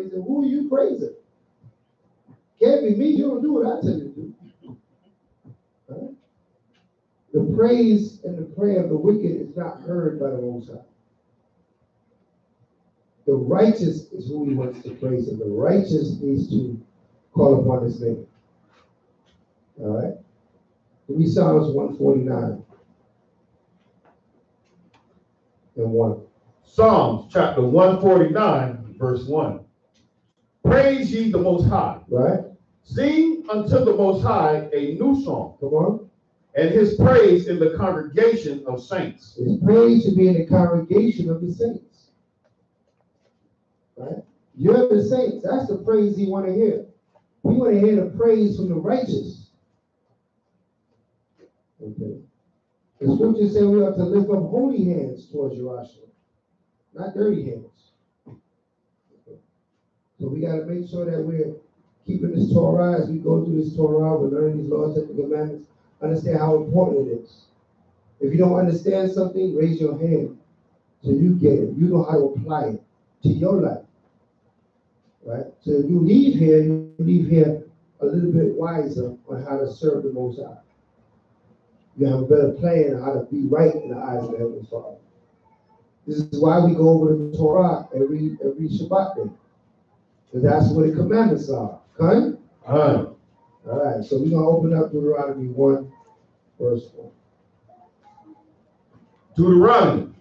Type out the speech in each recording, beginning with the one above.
praising. Who are you praising? Can't be me. You don't do what I tell you to do. Right? The praise and the prayer of the wicked is not heard by the Most High. The righteous is who he wants to praise, and the righteous needs to call upon his name. All right? Give me Psalms 149 and 1. Psalms chapter 149, verse 1. Praise ye the Most High. Right? Sing unto the Most High a new song. Come on. And his praise in the congregation of saints. His praise should be in the congregation of the saints. Right? You're the saints. That's the praise you want to hear. We want to hear the praise from the righteous. Okay. The scripture says we ought to lift up holy hands towards Jerusalem, not dirty hands. Okay. So we got to make sure that we're keeping this Torah as we go through this Torah. We're learning these laws and commandments. Understand how important it is. If you don't understand something, raise your hand so you get it. You know how to apply it to your life. Right? So if you leave here a little bit wiser on how to serve the Most High. You have a better plan on how to be right in the eyes of the Heavenly Father. This is why we go over the Torah every Shabbat day. Because that's where the commandments are. Okay? All right. So we're going to open up Deuteronomy 1, verse 1. Deuteronomy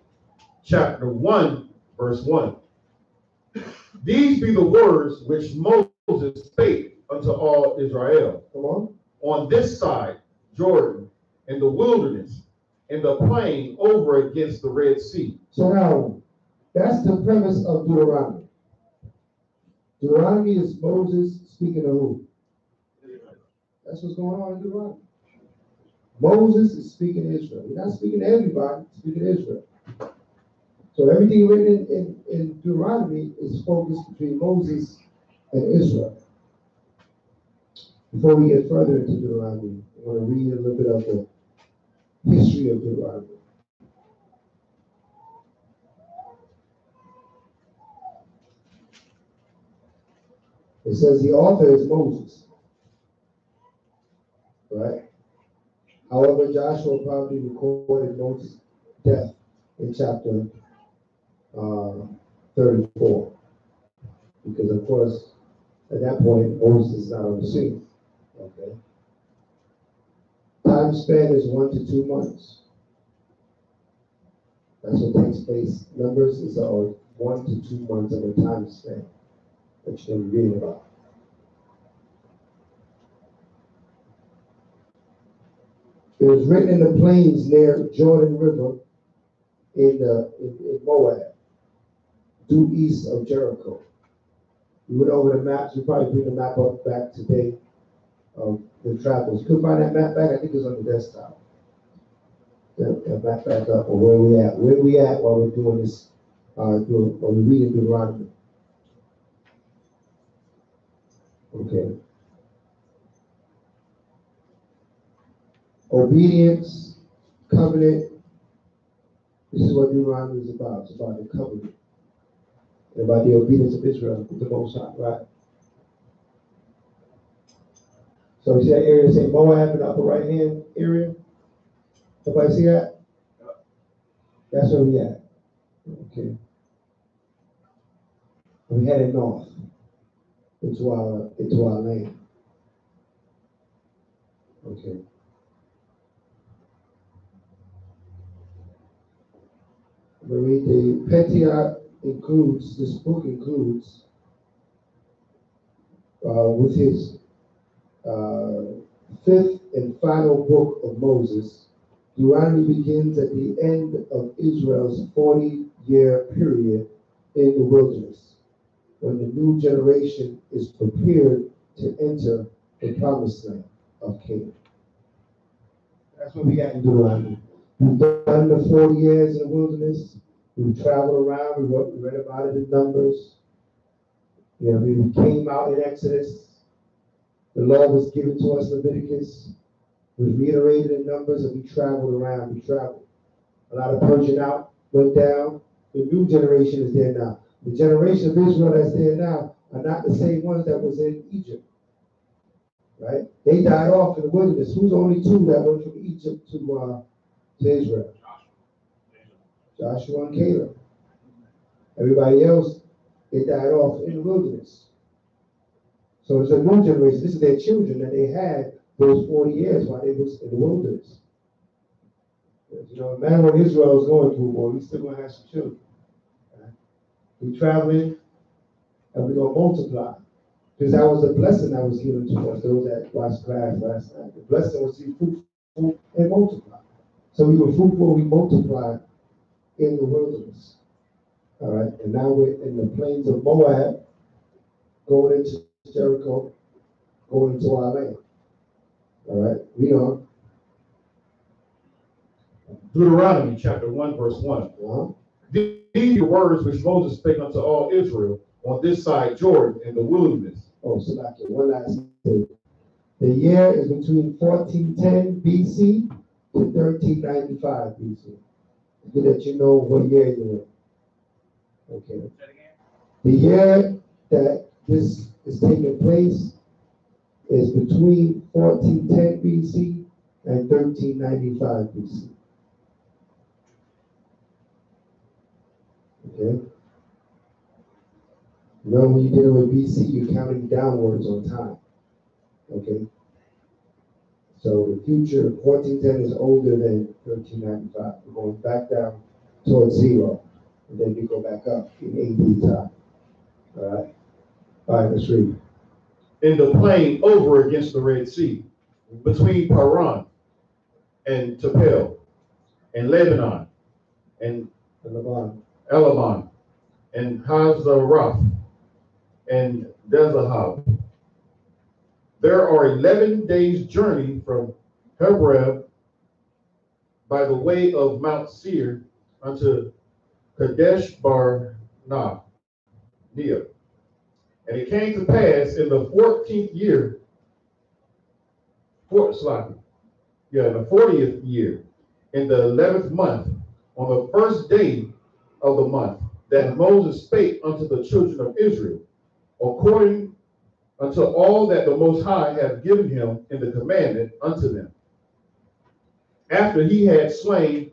chapter 1, verse 1. These be the words which Moses spake unto all Israel. Come on this side Jordan, in the wilderness, in the plain over against the Red Sea. So now, that's the premise of Deuteronomy. Deuteronomy is Moses speaking to who? That's what's going on in Deuteronomy. Moses is speaking to Israel. He's not speaking to everybody, he's speaking to Israel. So everything written in Deuteronomy is focused between Moses and Israel. Before we get further into Deuteronomy, I want to read a little bit of the history of Deuteronomy. It says the author is Moses, right? However, Joshua probably recorded Moses' death in chapter 34, because of course, at that point, Moses is not on the scene. Okay. Time span is 1 to 2 months. That's what takes place. Numbers is 1 to 2 months of a time span that you're going to be reading about. It was written in the plains near Jordan River in Moab, due east of Jericho. We went over the maps. We probably bring the map up back today of the travels. You can find that map back. I think it's on the desktop. That map back up or where we at. Where we at while we're doing this, while we're reading Deuteronomy. Okay. Obedience, covenant. This is what Deuteronomy is about. It's about the covenant. And about the obedience of Israel with the Most High, right? So you see that area, say Moab in the upper right hand area? Everybody see that? That's where we at. Okay. We headed north into our land. Okay. Marie, the Pentateuch includes, this book includes, with his fifth and final book of Moses, Deuteronomy begins at the end of Israel's 40-year period in the wilderness, when the new generation is prepared to enter the promised land of Canaan. That's what we got in Deuteronomy. We've done the 40 years in the wilderness. We've traveled around. We read about it in Numbers. You know, we came out in Exodus. The law was given to us in Leviticus. It was reiterated in Numbers, and we traveled around. We traveled. A lot of purging out went down. The new generation is there now. The generation of Israel that's there now are not the same ones that was in Egypt. Right? They died off in the wilderness. Who's the only two that went from Egypt to Israel? Joshua and Caleb. Everybody else, they died off in the wilderness. So it's a new generation. This is their children that they had those 40 years while they was in the wilderness. You know, no matter what Israel is going through, boy, we still gonna have some children. Right? We traveling and we're gonna multiply. Because that was a blessing that was given to us, those that watched class last night. The blessing was to be fruitful and multiply. So we were fruitful, we multiplied in the wilderness. All right, and now we're in the plains of Moab, going into Jericho, going into our land. All right, we are. Deuteronomy chapter 1, verse 1. Uh-huh. These are the words which Moses spake unto all Israel on this side Jordan in the wilderness. Oh, so that's one last thing. The year is between 1410 BC to 1395 BC. To let you know what year you're in. Okay. The year that this is taking place is between 1410 BC and 1395 BC. Okay? You know, when you're dealing with BC, you're counting downwards on time. Okay? So the future, 1410 is older than 1395. We're going back down towards zero. And then we go back up in AD time. All right? All right, let's read. In the plain over against the Red Sea, between Paran and Tepel, and Lebanon, and Elaban, and Hazarath, and Dezahab. There are 11 days' journey from Hebron by the way of Mount Seir unto Kadesh Barnea. And it came to pass in the 14th year, the 40th year, in the 11th month, on the first day of the month, that Moses spake unto the children of Israel, according unto all that the Most High hath given him in the commandment unto them. After he had slain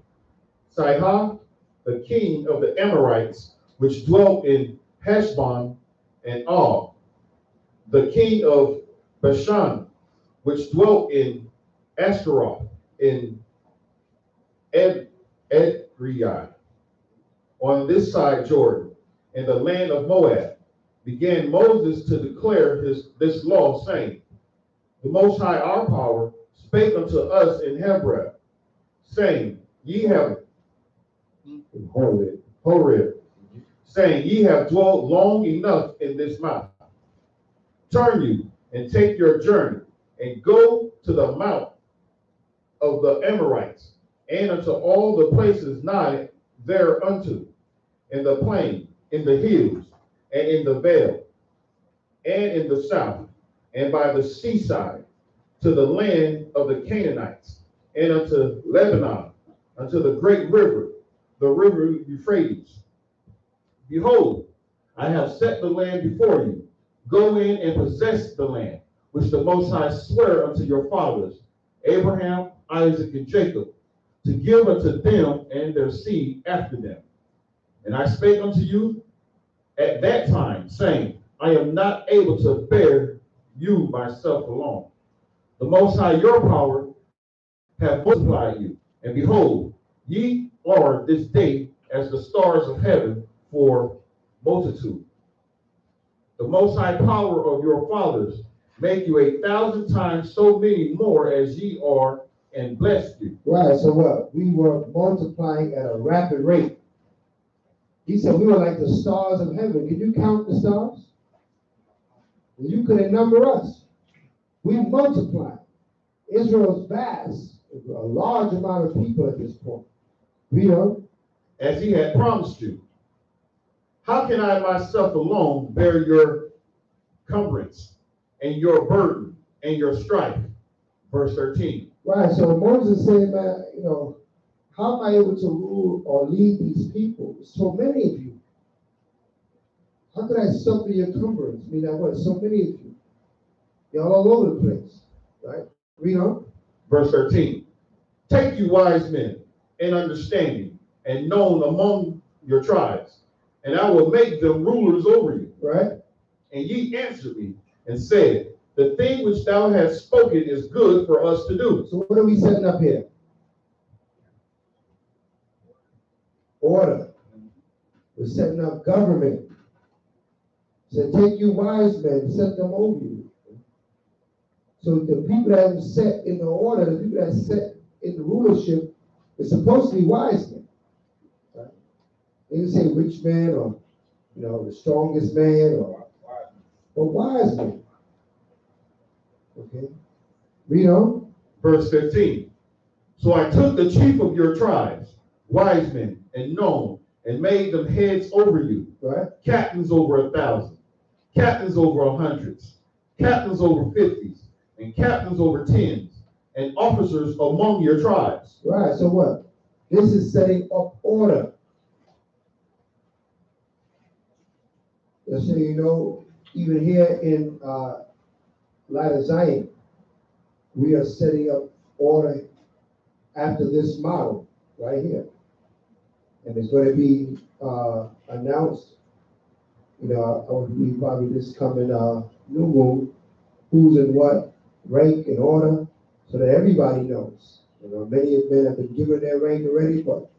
Sihon, the king of the Amorites, which dwelt in Heshbon and Og, the king of Bashan, which dwelt in Ashtaroth, in Edrei, on this side Jordan, in the land of Moab, began Moses to declare this law, saying, the Most High our power spake unto us in Hebron, saying, ye have Horeb, saying, ye have dwelt long enough in this mount. Turn you and take your journey, and go to the mount of the Amorites, and unto all the places nigh thereunto, in the plain, in the hills, and in the vale, and in the south, and by the seaside, to the land of the Canaanites, and unto Lebanon, unto the great river, the river Euphrates. Behold, I have set the land before you. Go in and possess the land, which the Most High sware unto your fathers, Abraham, Isaac, and Jacob, to give unto them and their seed after them. And I spake unto you at that time, saying, I am not able to bear you myself alone. The Most High your power hath multiplied you, and behold, ye are this day as the stars of heaven for multitude. The Most High power of your fathers make you 1,000 times so many more as ye are, and bless you. Right, so what? We were multiplying at a rapid rate. He said we were like the stars of heaven. Can you count the stars? You couldn't number us. We multiplied. Israel's vast, a large amount of people at this point. We are, as he had promised you. How can I myself alone bear your cumbrance and your burden and your strife? Verse 13. Right, so Moses said, man, how am I able to rule or lead these people? So many of you. How could I suffer your cumbrance? I mean, I want so many of you. Y'all all over the place, right? Read on. Verse 13. Take you wise men and understanding and known among your tribes, and I will make them rulers over you. Right? And ye answered me and said, the thing which thou hast spoken is good for us to do. So what are we setting up here? Order. We're setting up government. So take you wise men, set them over you. So the people that are set in the order, the people that are set in the rulership, is supposed to be wise men. Right? They didn't say rich man or, the strongest man or wise men. Okay? Read on. Verse 15. So I took the chief of your tribes, wise men and known, and made them heads over you, right? Captains over 1,000, captains over 100s, captains over 50s, and captains over 10s, and officers among your tribes. Right, so what? This is setting up order. Just so you know, even here in Light of Zion, we are setting up order after this model right here. And it's going to be announced, I believe probably this coming new moon, who's in what rank and order, so that everybody knows. Many men have been given their rank already, but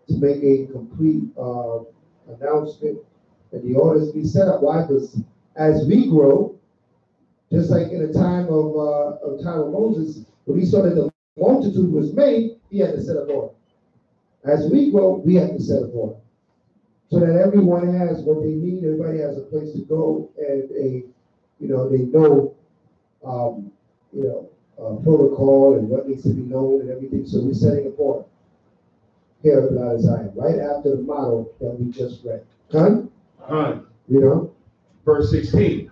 to make a complete announcement that the orders be set up. Why? Because as we grow, just like in the time of Moses, when he saw that the multitude was made, he had to set up order. As we grow, we have to set up order, so that everyone has what they need. Everybody has a place to go, and they know, protocol and what needs to be known and everything. So we're setting up order here at Mount Zion, right after the model that we just read. Con? Verse 16.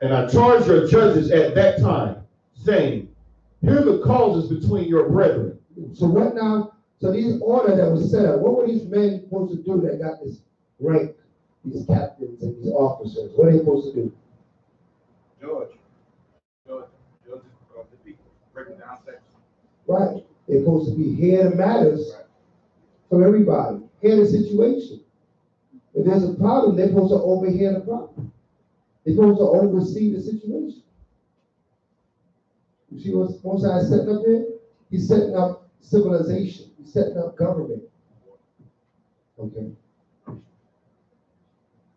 And I charged your judges at that time, saying, hear the causes between your brethren. So what now? So these order that was set up, what were these men supposed to do that got this rank, these captains and these officers? What are they supposed to do? Judge the people, breaking down sections. Right. They're supposed to be hear the matters from everybody, hear the situation. If there's a problem, they're supposed to overhear the problem. They're supposed to oversee the situation. You see what Most High is setting up here? He's setting up civilization. He's setting up government. Okay.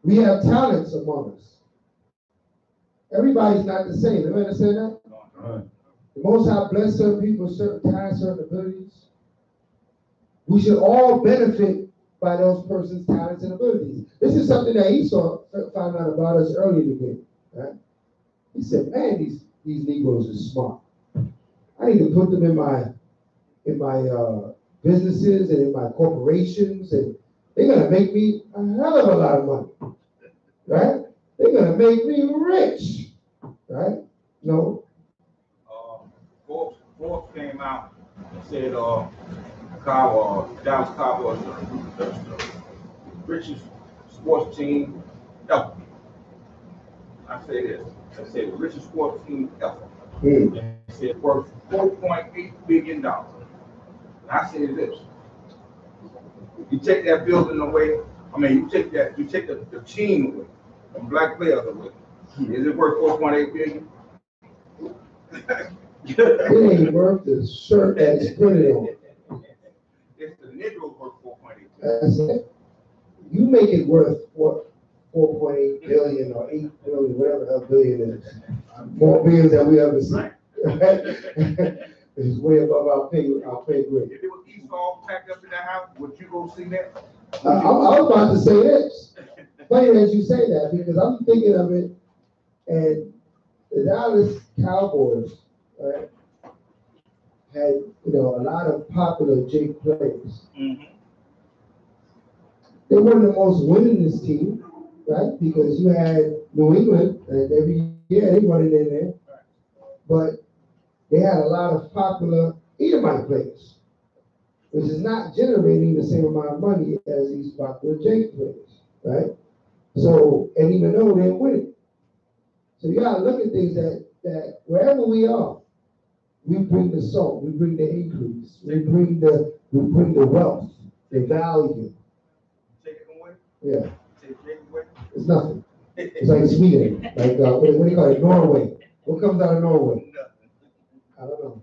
We have talents among us. Everybody's not the same. You understand that? The Most High bless certain people with certain talents, certain abilities. We should all benefit by those persons' talents and abilities. This is something that Esau found out about us early in the game. Right? He said, man, these Negroes are smart. I need to put them in my businesses and in my corporations, and they're going to make me a hell of a lot of money. Right? They're going to make me rich. Right? No. Forbes came out and said Dallas Cowboys the richest sports team ever. I say this. I said the richest sports team ever. They said worth $4.8 billion. And I say this. You take that building away, you take the team away, the black players away. Is it worth $4.8 billion? It ain't worth the shirt that's printed on. It's the Negro worth $4.8 billion. That's it. You make it worth what, 4.8 billion or 8 billion, whatever that billion is. More billions than we ever seen. It's way above our pay grade. If it was Esau packed up in that house, would you go see that? I was about to say this. Funny that you say that, because I'm thinking of it, and the Dallas Cowboys, right, had a lot of popular Jake players. Mm-hmm. They weren't the most winningest team, right? Because you had New England, and every year they wanted in there, but they had a lot of popular Edomite players, which is not generating the same amount of money as these popular Jake players, right? So, and even though they're with it. So you gotta look at things that wherever we are, we bring the salt, we bring the increase, we bring the wealth, the value. Take it away. Yeah. Take it away. It's nothing. It's like Sweden, like what do you call it? Norway. What comes out of Norway? I don't know.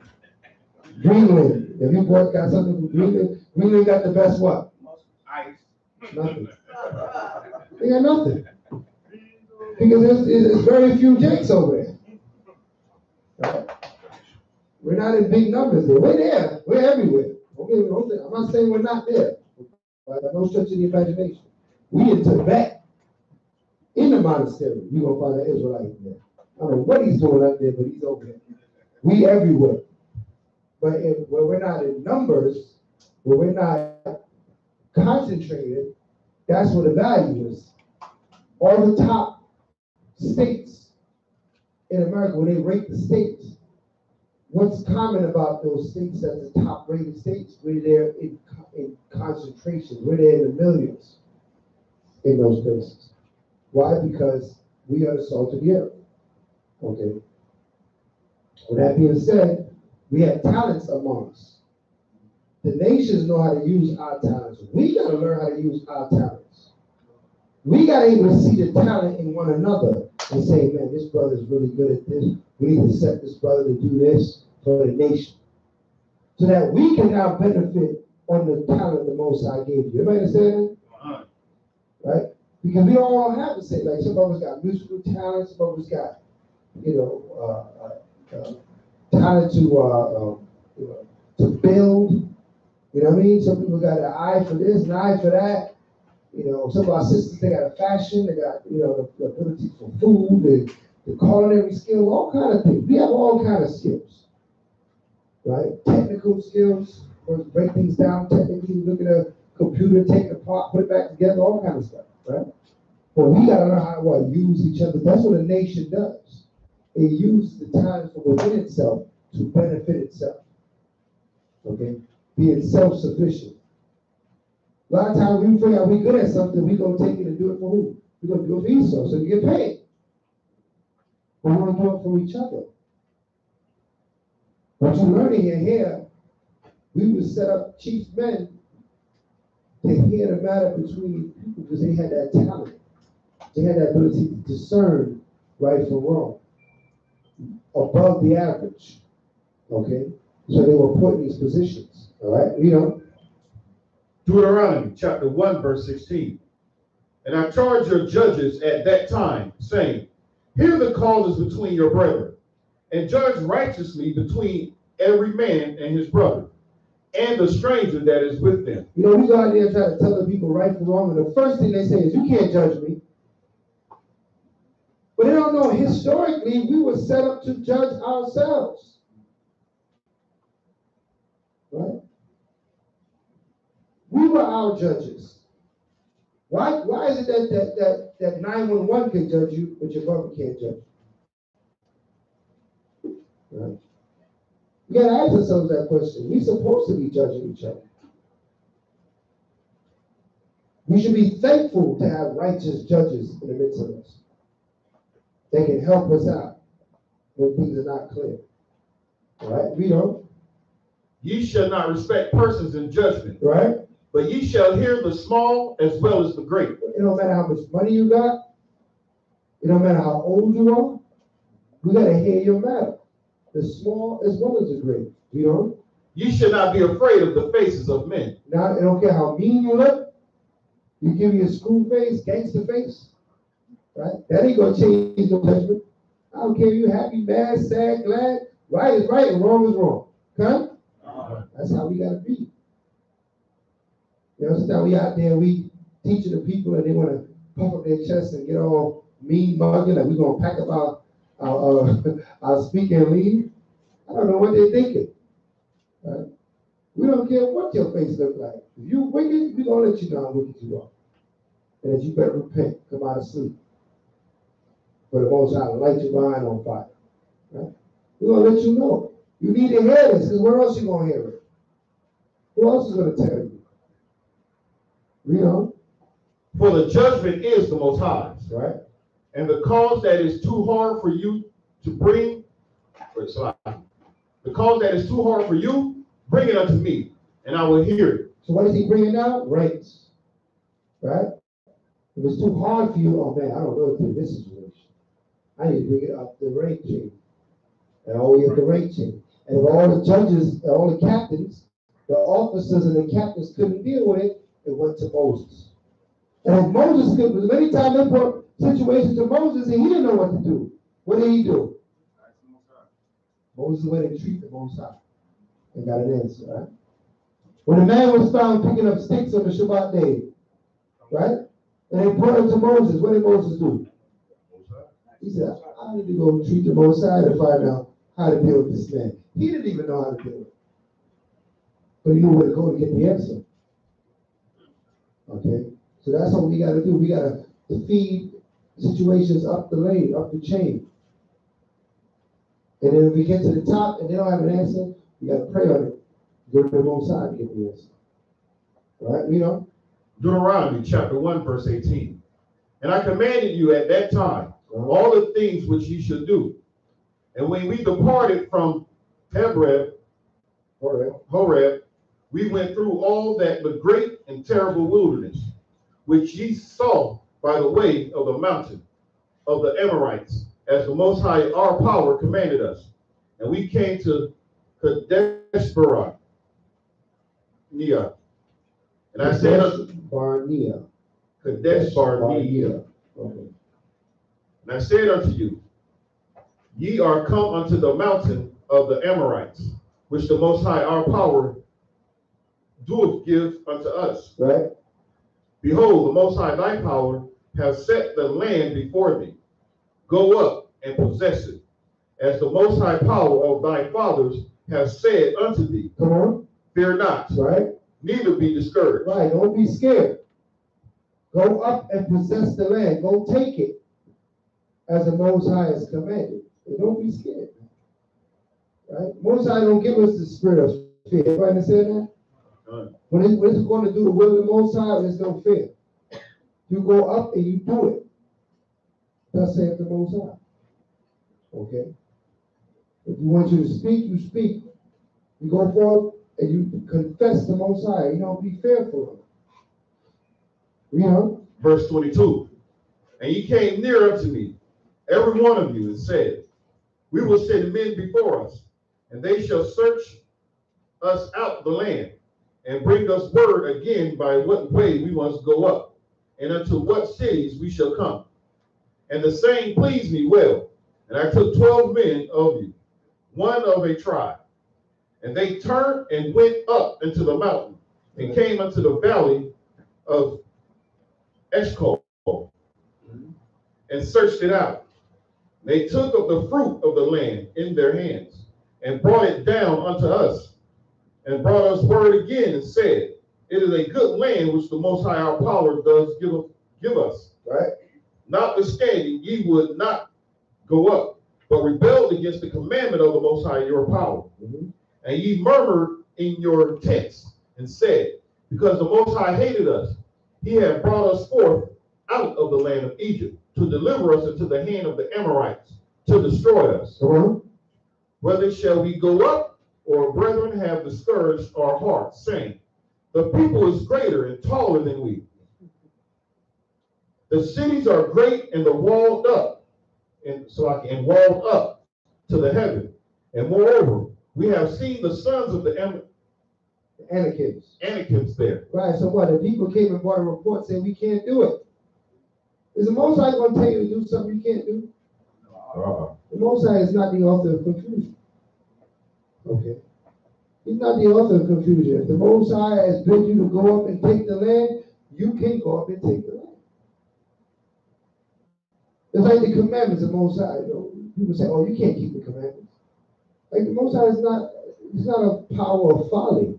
Greenland. If you got something from Greenland, Greenland got the best what? Ice. Nothing. They got nothing. Because there's very few Jakes over there. Right? We're not in big numbers there. We're there. We're everywhere. Okay, I'm not saying we're not there. Right? No stretch of the imagination. We in Tibet, in the monastery, you're going to find an Israelite there. I don't know what he's doing up there, but he's over there. We everywhere. But where we're not in numbers, where we're not concentrated, that's where the value is. All the top states in America, when they rate the states, what's common about those states as the top rated states? We're there in concentration. We're there in the millions in those places. Why? Because we are the salt of the earth. Okay. With that being said, we have talents among us. The nations know how to use our talents. We got to learn how to use our talents. We got to able to see the talent in one another and say, man, this brother is really good at this. We need to set this brother to do this for the nation. So that we can now benefit on the talent the Most High gave you. Everybody understand that? Right? Because we don't all have the same. Like some of us got musical talent, some of us got, talent to build. You know what I mean? Some people got an eye for this, an eye for that. Some of our sisters, they got a fashion, they got, the ability for food, the culinary skill, all kind of things. We have all kind of skills, right? Technical skills, break things down technically, look at a computer, take it apart, put it back together, all kind of stuff, right? But we got to learn how to use each other. That's what a nation does. It uses the talent from within itself to benefit itself, okay? Being self-sufficient. A lot of times we figure out we're good at something, we're going to take it and do it for who? We're going to do it for yourself, so you get paid. But we want to do it for each other. What you're learning here, we would set up chief men to hear the matter between people because they had that talent. They had that ability to discern right from wrong, above the average. Okay? So they were put in these positions. All right? Deuteronomy chapter 1, verse 16. And I charge your judges at that time, saying, hear the causes between your brethren, and judge righteously between every man and his brother, and the stranger that is with them. We go out there and try to tell the people right from wrong, and the first thing they say is, you can't judge me. But they don't know, historically, we were set up to judge ourselves. Right? We were our judges. Why is it that 911 can judge you, but your brother can't judge you? Right? We got to ask ourselves that question. We're supposed to be judging each other. We should be thankful to have righteous judges in the midst of us. They can help us out when things are not clear. All right? We don't. Ye shall not respect persons in judgment. Right? But ye shall hear the small as well as the great. It don't matter how much money you got. It don't matter how old you are. We got to hear your matter. The small as well as the great. You know? Ye should not be afraid of the faces of men. Now, it don't care how mean you look. You give me a school face, gangster face. Right? That ain't going to change your judgment. I don't care if you're happy, mad, sad, glad. Right is right and wrong is wrong. Okay? That's how we got to be. Sometimes we out there, we teaching the people and they want to puff up their chest and get all mean mugging, like we're going to pack up our speaker and leave. I don't know what they're thinking. Right? We don't care what your face look like. If you wicked, we're going to let you know how wicked you are. And that you better repent, come out of sleep. For the Most High to light your mind on fire. Right? We're going to let you know. You need to hear this, because where else you going to hear it? Who else is going to tell you? For the judgment is the Most High's, right? and the cause that is too hard for you to bring, the cause that is too hard for you, bring it unto me, and I will hear it. So what is he bringing out? Rates, right? If it's too hard for you, oh man, I don't know through this situation. I need to bring it up the rate chain. And all we have the rate chain. And if all the judges, all the captains, the officers and the captains couldn't deal with it, it went to Moses. And if Moses could, many times they put situations to Moses and he didn't know what to do. What did he do? Moses went and treated the Most High and got an answer, right? When a man was found picking up sticks on the Shabbat day, right? And they brought it to Moses. What did Moses do? He said, I need to go treat the Most High to find out how to deal with this man. He didn't even know how to deal with it. But he knew where to go to get the answer. Okay? So that's what we got to do. We got to feed situations up the lane, up the chain. And then if we get to the top and they don't have an answer, we got to pray on it. Go to the Most High to get the answer. All right? You know? Deuteronomy chapter 1, verse 18. And I commanded you at that time all the things which ye should do. And when we departed from Horeb, we went through all that the great and terrible wilderness, which ye saw by the way of the mountain of the Amorites, as the Most High our power commanded us. And we came to Kadesh Barnea. And I said, Barnea. Kadesh Barnea. Okay. And I said unto you, ye are come unto the mountain of the Amorites, which the Most High our power doeth give unto us. Right. Behold, the Most High thy power hath set the land before thee. Go up and possess it, as the Most High power of thy fathers hath said unto thee. Come on. Fear not, right? Neither be discouraged. Right. Don't be scared. Go up and possess the land. Go take it, as the Most High has commanded. And don't be scared. Right? Most High don't give us the spirit of fear. You understand that? When it's going to do the will of the Most High, there's no fear. You go up and you do it. Thus saith the Most High. Okay? If you want you to speak, you speak. You go forth and you confess the Most High. You don't be fearful. You know? Verse 22. And ye came near unto me, every one of you, and said, we will send men before us, and they shall search us out the land, and bring us word again by what way we must go up, and unto what cities we shall come. And the saying pleased me well. And I took 12 men of you, one of a tribe. And they turned and went up into the mountain, and came unto the valley of Eshcol, and searched it out. They took of the fruit of the land in their hands, and brought it down unto us, and brought us word again, and said, it is a good land which the Most High our power does give us. Right? Notwithstanding, ye would not go up, but rebelled against the commandment of the Most High your power. And ye murmured in your tents, and said, because the Most High hated us, he had brought us forth out of the land of Egypt, to deliver us into the hand of the Amorites, to destroy us. Whether shall we go up, or brethren have discouraged our hearts, saying, the people is greater and taller than we. The cities are great and walled up, and walled up to the heaven. And moreover, we have seen the sons of the Anakims there. Right. So what? The people came and brought a report saying we can't do it. Is the Most High going to tell you to do something you can't do? The Most High is not the author of confusion. Okay. He's not the author of confusion. If the Most High has bid you to go up and take the land, you can go up and take the land. It's like the commandments of the Most High. You know, people say, oh, you can't keep the commandments. Like the Most High it's not a power of folly.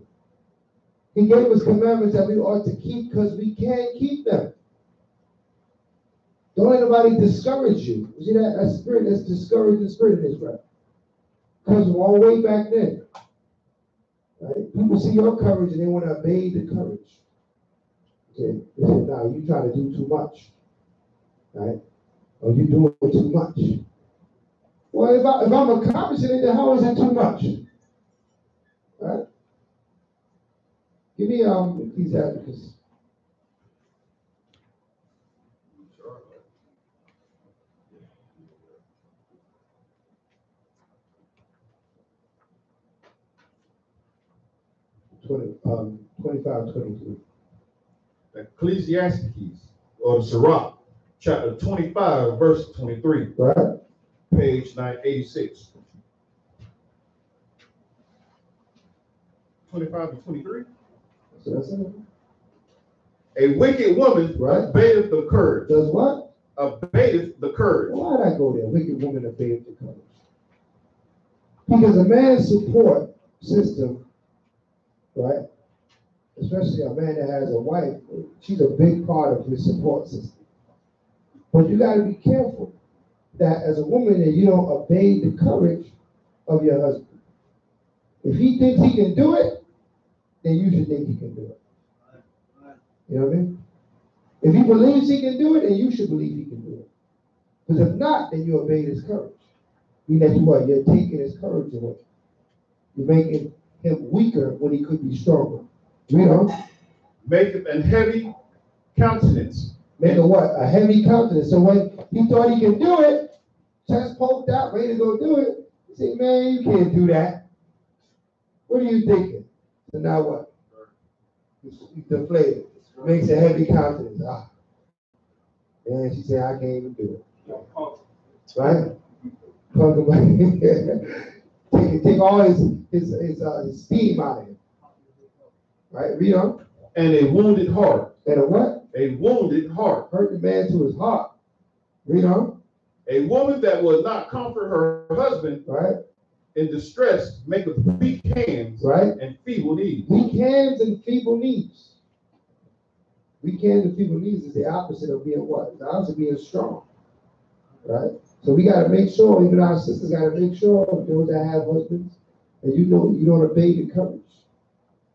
He gave us commandments that we ought to keep because we can't keep them. Don't let anybody discourage you. You see that spirit that's discouraging spirit in Israel comes all way back then. Right? People see your courage and they want to obey the courage. They said, no, you trying to do too much, right? Or you doing too much. Well, if I'm accomplishing it, then how is it too much? Right? Give me Ecclesiastes. Twenty 25, 22. Ecclesiastes, or the Sirach, chapter 25, verse 23. Right? Page 986. 25 to 23. So that's it. A wicked woman Right. abateth the courage. Does what? Abateth the courage. Why did I go there? Wicked woman abateth the courage. Because a man's support system, right? Especially a man that has a wife, she's a big part of his support system. But you got to be careful that as a woman that you don't obey the courage of your husband. If he thinks he can do it, then you should think he can do it. You know what I mean? If he believes he can do it, then you should believe he can do it. Because if not, then you obey his courage. Meaning that what? You're taking his courage away. You're making him weaker when he could be stronger. You know? Make a heavy countenance. Make a what? A heavy countenance. So when he thought he can do it, chest poked out, ready to go do it, he said, man, you can't do that. What are you thinking? So now what? He's deflated. Makes a heavy countenance. Ah. And she said, I can't even do it. Right? Take all his steam out of him. Right? Read on. And a wounded heart. And a what? A wounded heart. Hurt the man to his heart. Read on. A woman that will not comfort her husband, right, in distress, maketh weak hands, right, and feeble knees. Weak hands and feeble knees. Weak hands and feeble knees is the opposite of being what? The opposite of being strong. Right? So we got to make sure, even our sisters got to make sure, those that have husbands, that you know you don't obey the courage.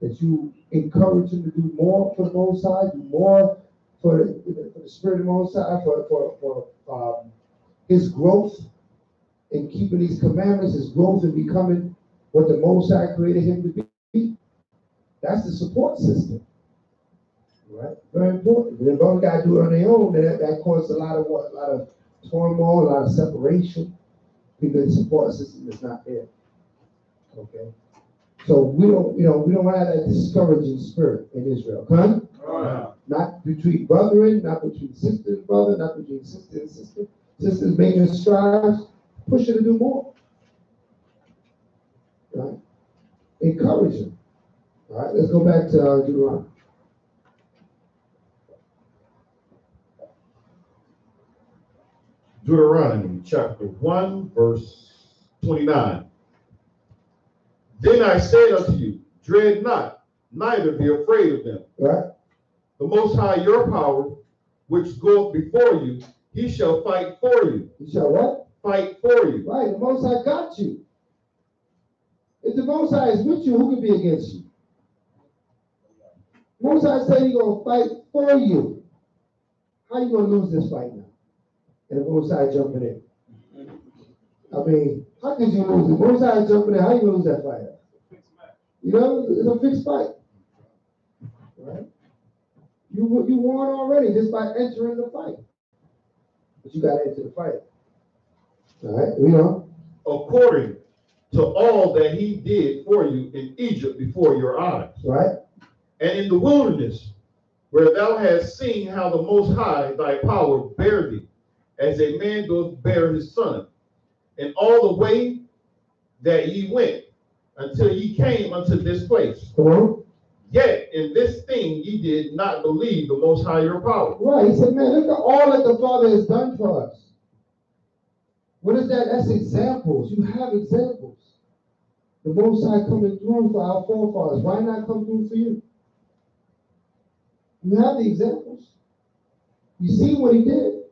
That you encourage them to do more for the Most High, do more for the Spirit of the Most High, for his growth in keeping these commandments, his growth in becoming what the Most High created him to be. That's the support system. Right? Very important. But if one got to do it on their own, then that causes a lot of what? A lot of turmoil, a lot of separation, because the support system is not there. Okay? So we don't have that discouraging spirit in Israel. Huh? Not between brethren, not between sister and brother, not between sister and sister. Sisters making strides, push her to do more. Right? Encourage them. All right, let's go back to Deuteronomy. Deuteronomy chapter 1, verse 29. Then I said unto you, dread not, neither be afraid of them. Right. The Most High your power, which goeth before you, he shall fight for you. He shall what? Fight for you. Right, the Most High got you. If the Most High is with you, who can be against you? The Most High said he's going to fight for you. How you going to lose this fight now? And the Most High jumping in. I mean, how could you lose it? The Most High jumping in, how you going to lose that fight? You know, it's a fixed fight. Right? You won already just by entering the fight. But you got to enter the fight. All right, you know. According to all that he did for you in Egypt before your eyes. Right. And in the wilderness, where thou hast seen how the Most High thy power bare thee, as a man doth bear his son, and all the way that ye went, until ye came unto this place. Come on. Yet in this thing ye did not believe the Most High your power. Right. He said, man, look at all that the Father has done for us. What is that? That's examples. You have examples. The Most High coming through for our forefathers. Why not come through for you? You have the examples. You see what he did.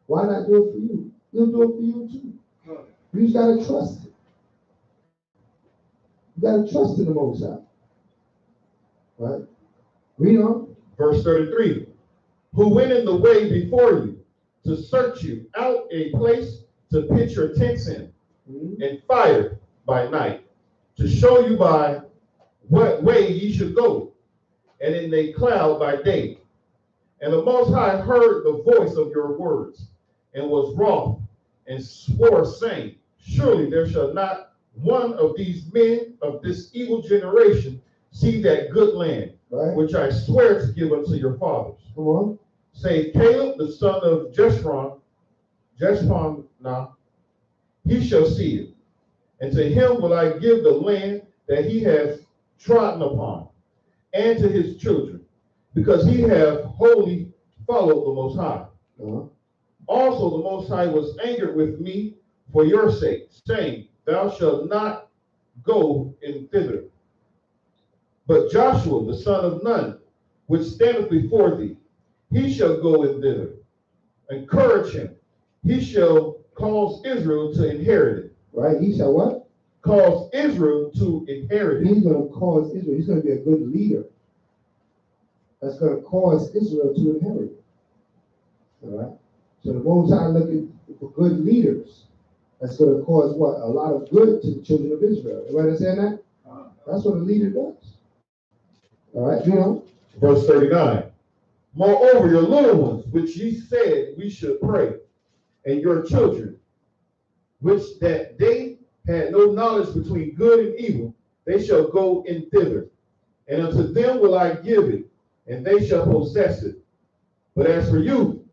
Why not do it for you? He'll do it for you too. You just got to trust it. You got to trust in the Most High. Right? Read on. Verse 33, who went in the way before you to search you out a place to pitch your tents in, and fire by night, to show you by what way ye should go, and in a cloud by day. And the Most High heard the voice of your words, and was wroth, and swore, saying, surely there shall not one of these men of this evil generation see that good land, which I swear to give unto your fathers. Come on. Save Caleb, the son of Jeshurun, he shall see it. And to him will I give the land that he has trodden upon, and to his children, because he hath wholly followed the Most High. Also the Most High was angered with me for your sake, saying, thou shalt not go in thither. But Joshua, the son of Nun, which standeth before thee, he shall go in thither. Encourage him. He shall cause Israel to inherit it. Right? He shall what? Cause Israel to inherit it. He's going to cause Israel. He's going to be a good leader. That's going to cause Israel to inherit it. All right? So the Most High looking for good leaders. That's going to cause what? A lot of good to the children of Israel. You understand that? That's what a leader does. All right, you know? Verse 39. Moreover, your little ones, which ye said we should pray, and your children, which that they had no knowledge between good and evil, they shall go in thither. And unto them will I give it, and they shall possess it. But as for you,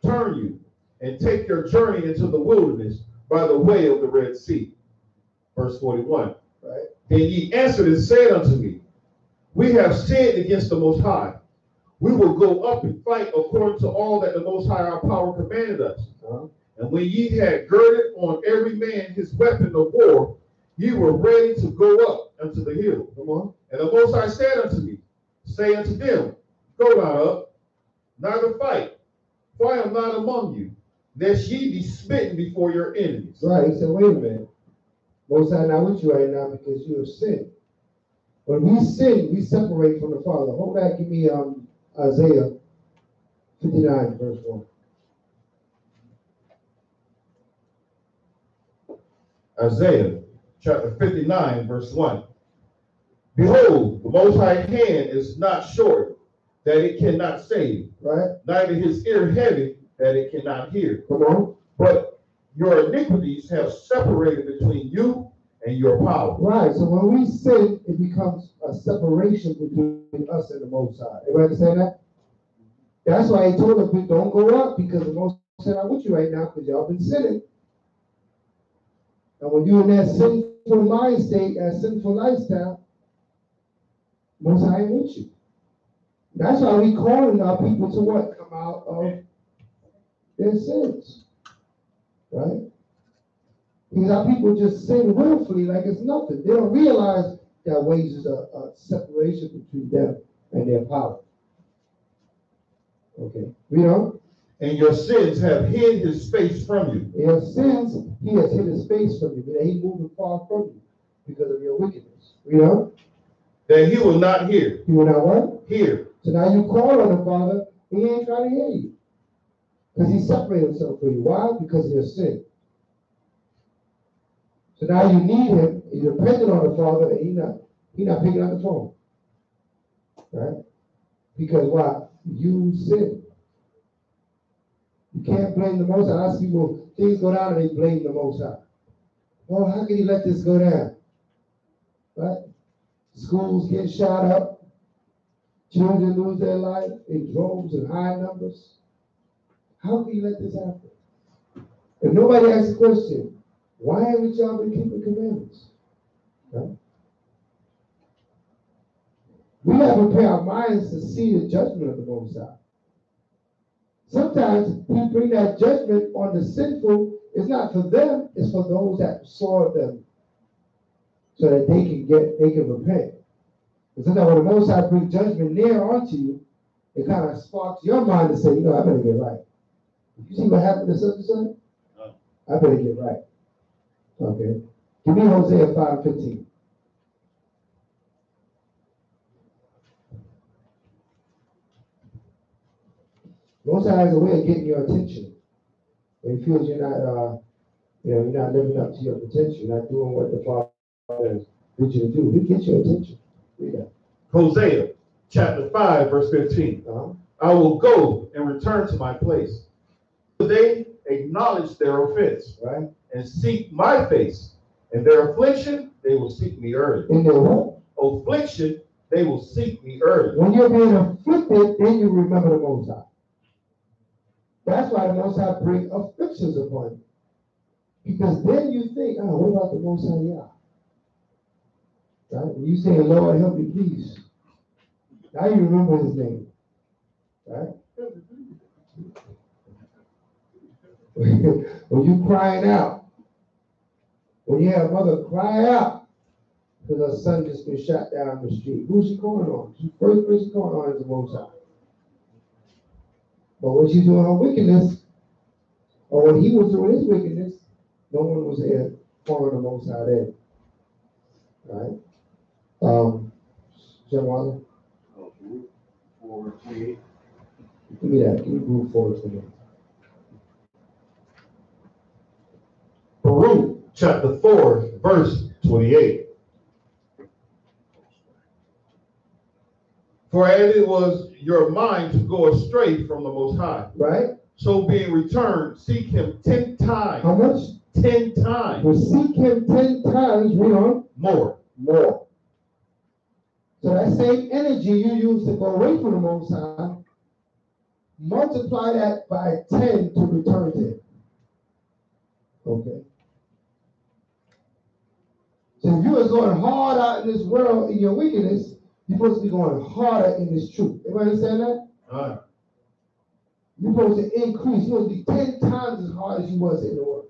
turn you, and take your journey into the wilderness by the way of the Red Sea. Verse 41. Right. Then ye answered and said unto me, we have sinned against the Most High. We will go up and fight according to all that the Most High our power commanded us. And when ye had girded on every man his weapon of war, ye were ready to go up unto the hill. Come on. And the Most High said unto me, say unto them, go not up, neither fight, for I am not among you, lest ye be smitten before your enemies. Right. He said, wait a minute. Most High not with you right now because you have sinned. When we sin, we separate from the Father. Hold back, give me Isaiah 59, verse 1. Isaiah chapter 59, verse 1. Behold, the Most High hand is not short, that it cannot save, right? Neither his ear heavy, that it cannot hear. Come on. But your iniquities have separated between you and your power. Right. So when we sin, it becomes a separation between us and the Most High. Everybody understand that? That's why he told us, don't go up, because the Most High not with you right now, because y'all been sinning. And when you're in that sinful mind state, that sinful lifestyle, Most High ain't with you. That's why we calling our people to what? Come out of their sins. Right? Because our people just sin willfully like it's nothing. They don't realize that wages a separation between them and their power. Okay. You know? And your sins have hid his face from you. Your sins, he has hid his face from you. But he moving far from you because of your wickedness. You know? That he will not hear. He will not what? Hear. So now you call on the Father, he ain't trying to hear you. Because he separated himself from you. Why? Because of your sin. So now you need him, you're dependent on the Father, and he's not picking up the phone. Right? Because why? You sin. You can't blame the Most High. I see people, things go down and they blame the Most High. Oh, how can you let this go down? Right? Schools get shot up. Children lose their life in droves and high numbers. How can you let this happen? If nobody asks the question, why haven't y'all been keeping commandments? Right? We got to prepare our minds to see the judgment of the Most High. Sometimes he bring that judgment on the sinful. It's not for them, it's for those that saw them, so that they can repent. And sometimes when the Most High brings judgment near onto you, it kind of sparks your mind to say, you know, I better get right. You see what happened to such and such? I better get right. Okay. Give me Hosea 5:15. Most High has a way of getting your attention. When he feels you're not, you're not living up to your potential, you're not doing what the Father has bid you to do. He gets your attention. Read that. Hosea chapter 5, verse 15. I will go and return to my place. They acknowledge their offense, right, and seek my face. In their affliction, they will seek me early. In their what? Affliction, they will seek me early. When you're being afflicted, then you remember the Most High. That's why the Most High bring afflictions upon you. Because then you think, what about the Most High Yah? Right? When you say, Lord, help me, please. Now you remember his name. Right? When you crying out, when you have a mother cry out because her son just been shot down the street, who's she calling on? The first person calling on is the Most High. But when she's doing her wickedness, or when he was doing his wickedness, no one was there calling the Most High there. Right? Jim Waller? 4:28. Give me that. Give me move forward for me. Baruch chapter 4, verse 28. For as it was your mind to go astray from the Most High, right? So being returned, seek him 10 times. How much? 10 times. Well, seek him 10 times, read on. More. So that same energy you use to go away from the Most High, multiply that by 10 to return to him. Okay. So if you are going hard out in this world in your wickedness, you're supposed to be going harder in this truth. Everybody understand that? All right. You're supposed to increase. You're supposed to be 10 times as hard as you was in the world.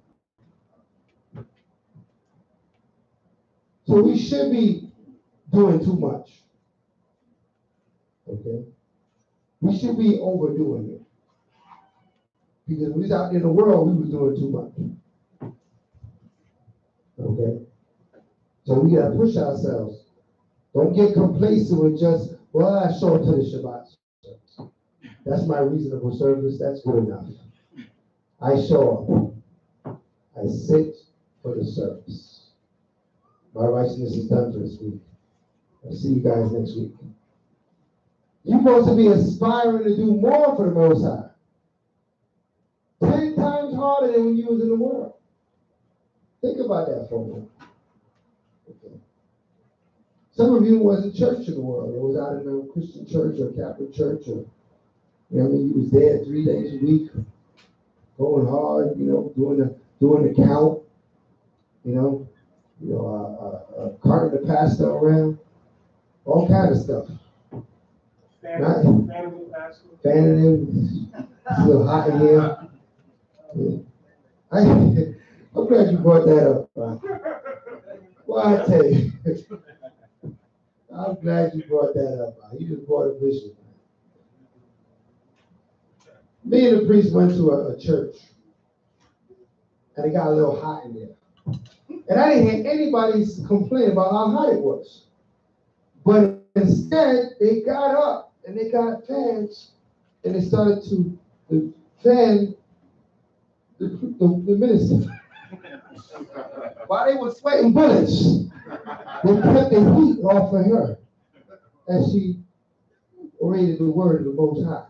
So we should be doing too much. Okay? We should be overdoing it. Because when we was out in the world, we was doing too much. Okay? So we gotta push ourselves. Don't get complacent with just, well, I show up to the Shabbat service. That's my reasonable service. That's good enough. I show up. I sit for the service. My righteousness is done for this week. I'll see you guys next week. You're supposed to be aspiring to do more for the Most High. 10 times harder than when you was in the world. Think about that for a minute. Okay. Some of you was in church in the world. It was out in a Christian church or Catholic church, or you was there 3 days a week, going hard, doing the count, carting the pastor around, all kind of stuff. Fanning him, it's a little hot in here. Yeah. I'm glad you brought that up. Well, I tell you, I'm glad you brought that up. You just brought a vision. Me and the priest went to a church, and it got a little hot in there. And I didn't hear anybody complain about how hot it was. But instead, they got up and they got fans, and they started to fan the minister. While they were sweating bullets, they kept the heat off of her as she orated the word of the Most High.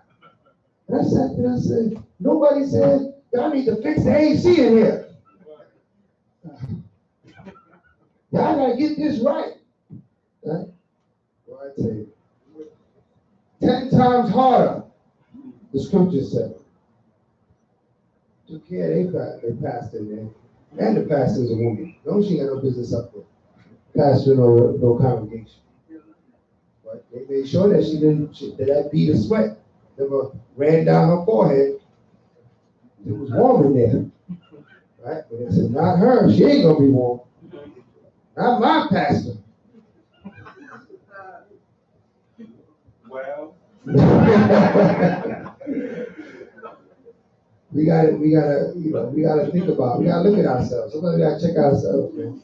And I sat there and I said, nobody said, y'all need to fix the AC in here. Y'all gotta get this right. Right? Well, I tell you, 10 times harder, the scripture said. Took care of their pastor in there. And the pastor is a woman. No, she got no business up there. Pastor, no congregation. But they made sure that that bead of sweat never ran down her forehead. It was warm in there. Right? But they said, not her. She ain't gonna be warm. Not my pastor. Well. We gotta think about. We gotta look at ourselves. Sometimes we gotta check ourselves, man,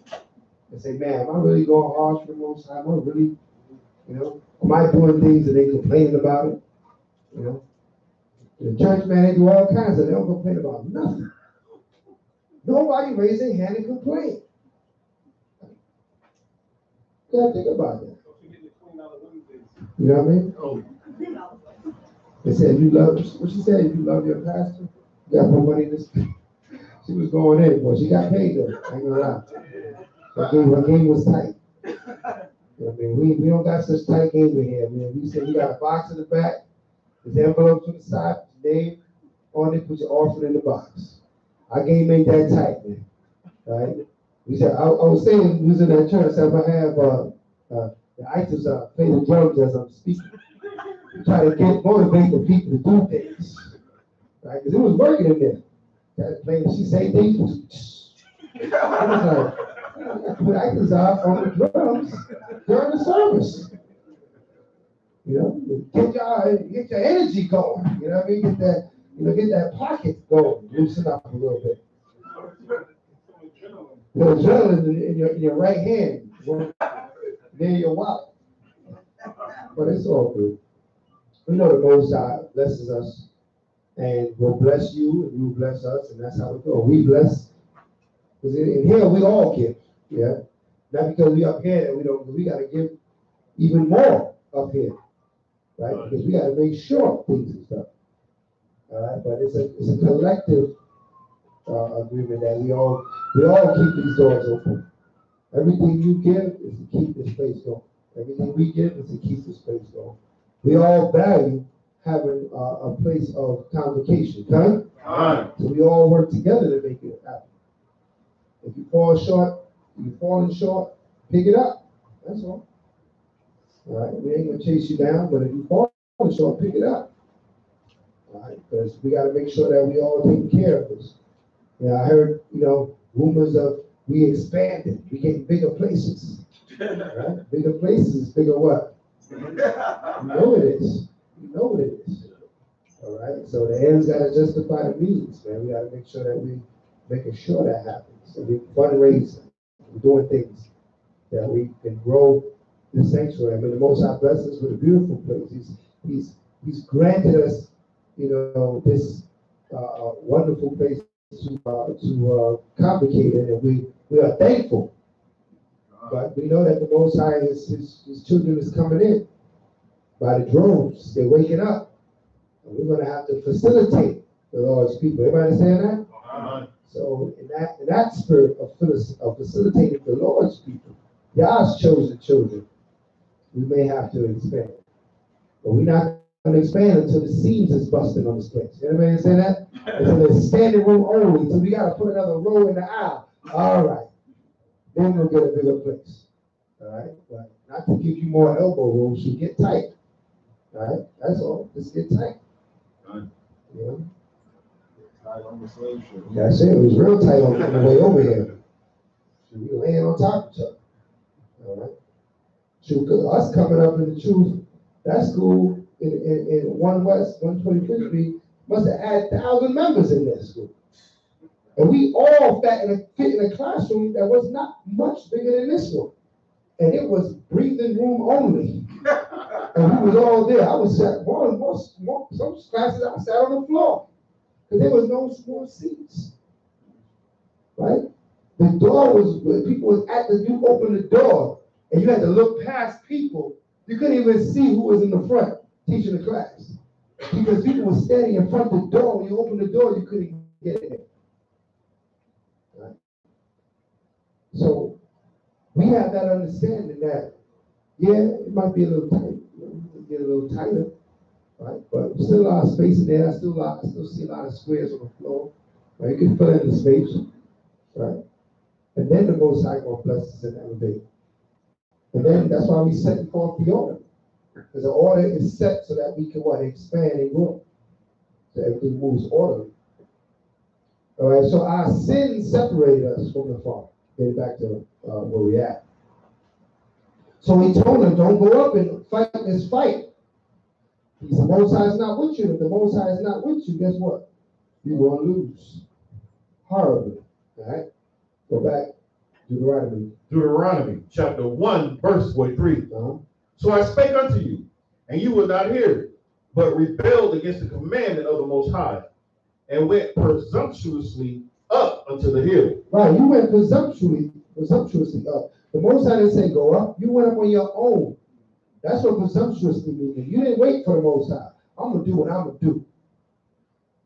and say, man, am I really going hard for the Most High? Am I really, am I doing things and they complaining about it? The church, man, they do all kinds of, they don't complain about nothing. Nobody raised their hand and complained. You gotta think about that. You know what I mean? Oh, They said, you love, what she said, you love your pastor? You got more money in this. She was going in, boy. She got paid though. I ain't gonna lie. Her game was tight. You know what I mean? We don't got such tight games in here, man. We said we got a box in the back, there's envelopes on the side, name on it, put your offering in the box. Our game ain't that tight, man. Right? We said, I was saying, we was in that church, I said, I have the items play the drums as I'm speaking. Try to motivate the people to do things. Right? Because it was working in there. She say things. I was like, put items out on the drums during the service. You know, get your energy going. You know what I mean? Get that pocket going, loosen up a little bit. The adrenaline in your right hand, near your wallet. But it's all good. We know the Most High blesses us, and will bless you, and you will bless us, and that's how it goes. We bless, because in here we all give, yeah. Not because we up here that we don't. We got to give even more up here, right? Because we got to make sure things and stuff. All right, but it's a collective agreement that we all keep these doors open. Everything you give is to keep this place going. Everything we give is to keep this place going. We all value having a place of convocation, okay? So we all work together to make it happen. If you fall short, you're falling short, pick it up. That's all. All right, we ain't gonna chase you down, but if you fall short, pick it up. All right, because we got to make sure that we all taking care of this. Yeah, I heard, rumors of we expanded, we getting bigger places. Right? Bigger places, bigger what? You know it is. You know what it is. All right. So the ends got to justify the means, man. We got to make sure that we making sure that happens. So we fundraise, we're doing things that we can grow the sanctuary. I mean, the Most High blesses us with a beautiful place. He's granted us, this wonderful place to complicate it, and we are thankful. But we know that the Most High, his children is coming in by the droves. They're waking up. And we're going to have to facilitate the Lord's people. Everybody understand that? So in that spirit of facilitating the Lord's people, God's chosen children, we may have to expand. But we're not going to expand until the seams is busting on this place. Everybody understand that? Until there's standing room only. So we got to put another row in the aisle. All right. Then we'll get a bigger place. All right? But not to give you more elbow room, so get tight. All right? That's all. Just get tight. tight on the slave ship. That's it. It was real tight on the way over here. So we laying on top of each other. All right? So us coming up in the truth, that school in 1 West, 125th Street, must have had 1,000 members in that school. And we all fit in a classroom that was not much bigger than this one. And it was breathing room only. And we was all there. I was sat, some classes I sat on the floor. Because there was no small seats. Right? The door was, people was you opened the door, and you had to look past people. You couldn't even see who was in the front teaching the class. Because people were standing in front of the door. When you opened the door, you couldn't get in. Right? So we have that understanding that, yeah, it might be a little tight, get a little tighter, right? But still a lot of space in there. I still see a lot of squares on the floor. Right? You can fill in the space, right? And then the Most High gonna bless us and elevate. And then that's why we set forth the order. Because the order is set so that we can expand and grow. So everything moves orderly. All right, so our sin separated us from the Father. Getting back to where we're at. So he told him, don't go up and fight this fight. He said, the Most High is not with you. If the Most High is not with you, guess what? You're going to lose. Horribly. All right? Go back. Deuteronomy chapter 1, verse 43. So I spake unto you, and you will not hear it. but rebelled against the commandment of the Most High, and went presumptuously up unto the hill. Right, you went presumptuously up. The Most High didn't say go up. You went up on your own. That's what presumptuously means. You didn't wait for the Most High. I'm gonna do what I'm gonna do.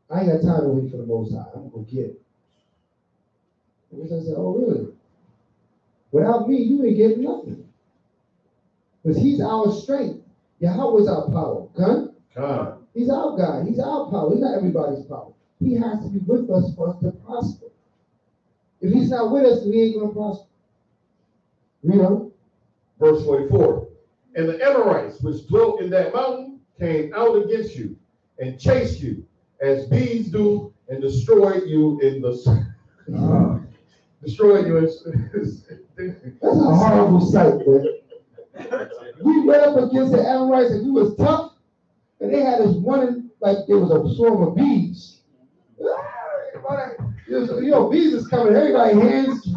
I ain't got time to wait for the Most High. I'm gonna go get it. The Most High said, oh really? Without me, you ain't getting nothing. Because he's our strength. Yahweh is our power. God? He's our God. He's our power. He's not everybody's power. He has to be with us for us to prosper. If he's not with us, we ain't going to prosper. You know? Verse 44. And the Amorites which dwelt in that mountain came out against you and chased you as bees do, and destroyed you in the destroyed you in that's a horrible sight, man. We went up against the Amorites and we was tough, and they had us running like there was a swarm of bees. You know, bees is coming, everybody hands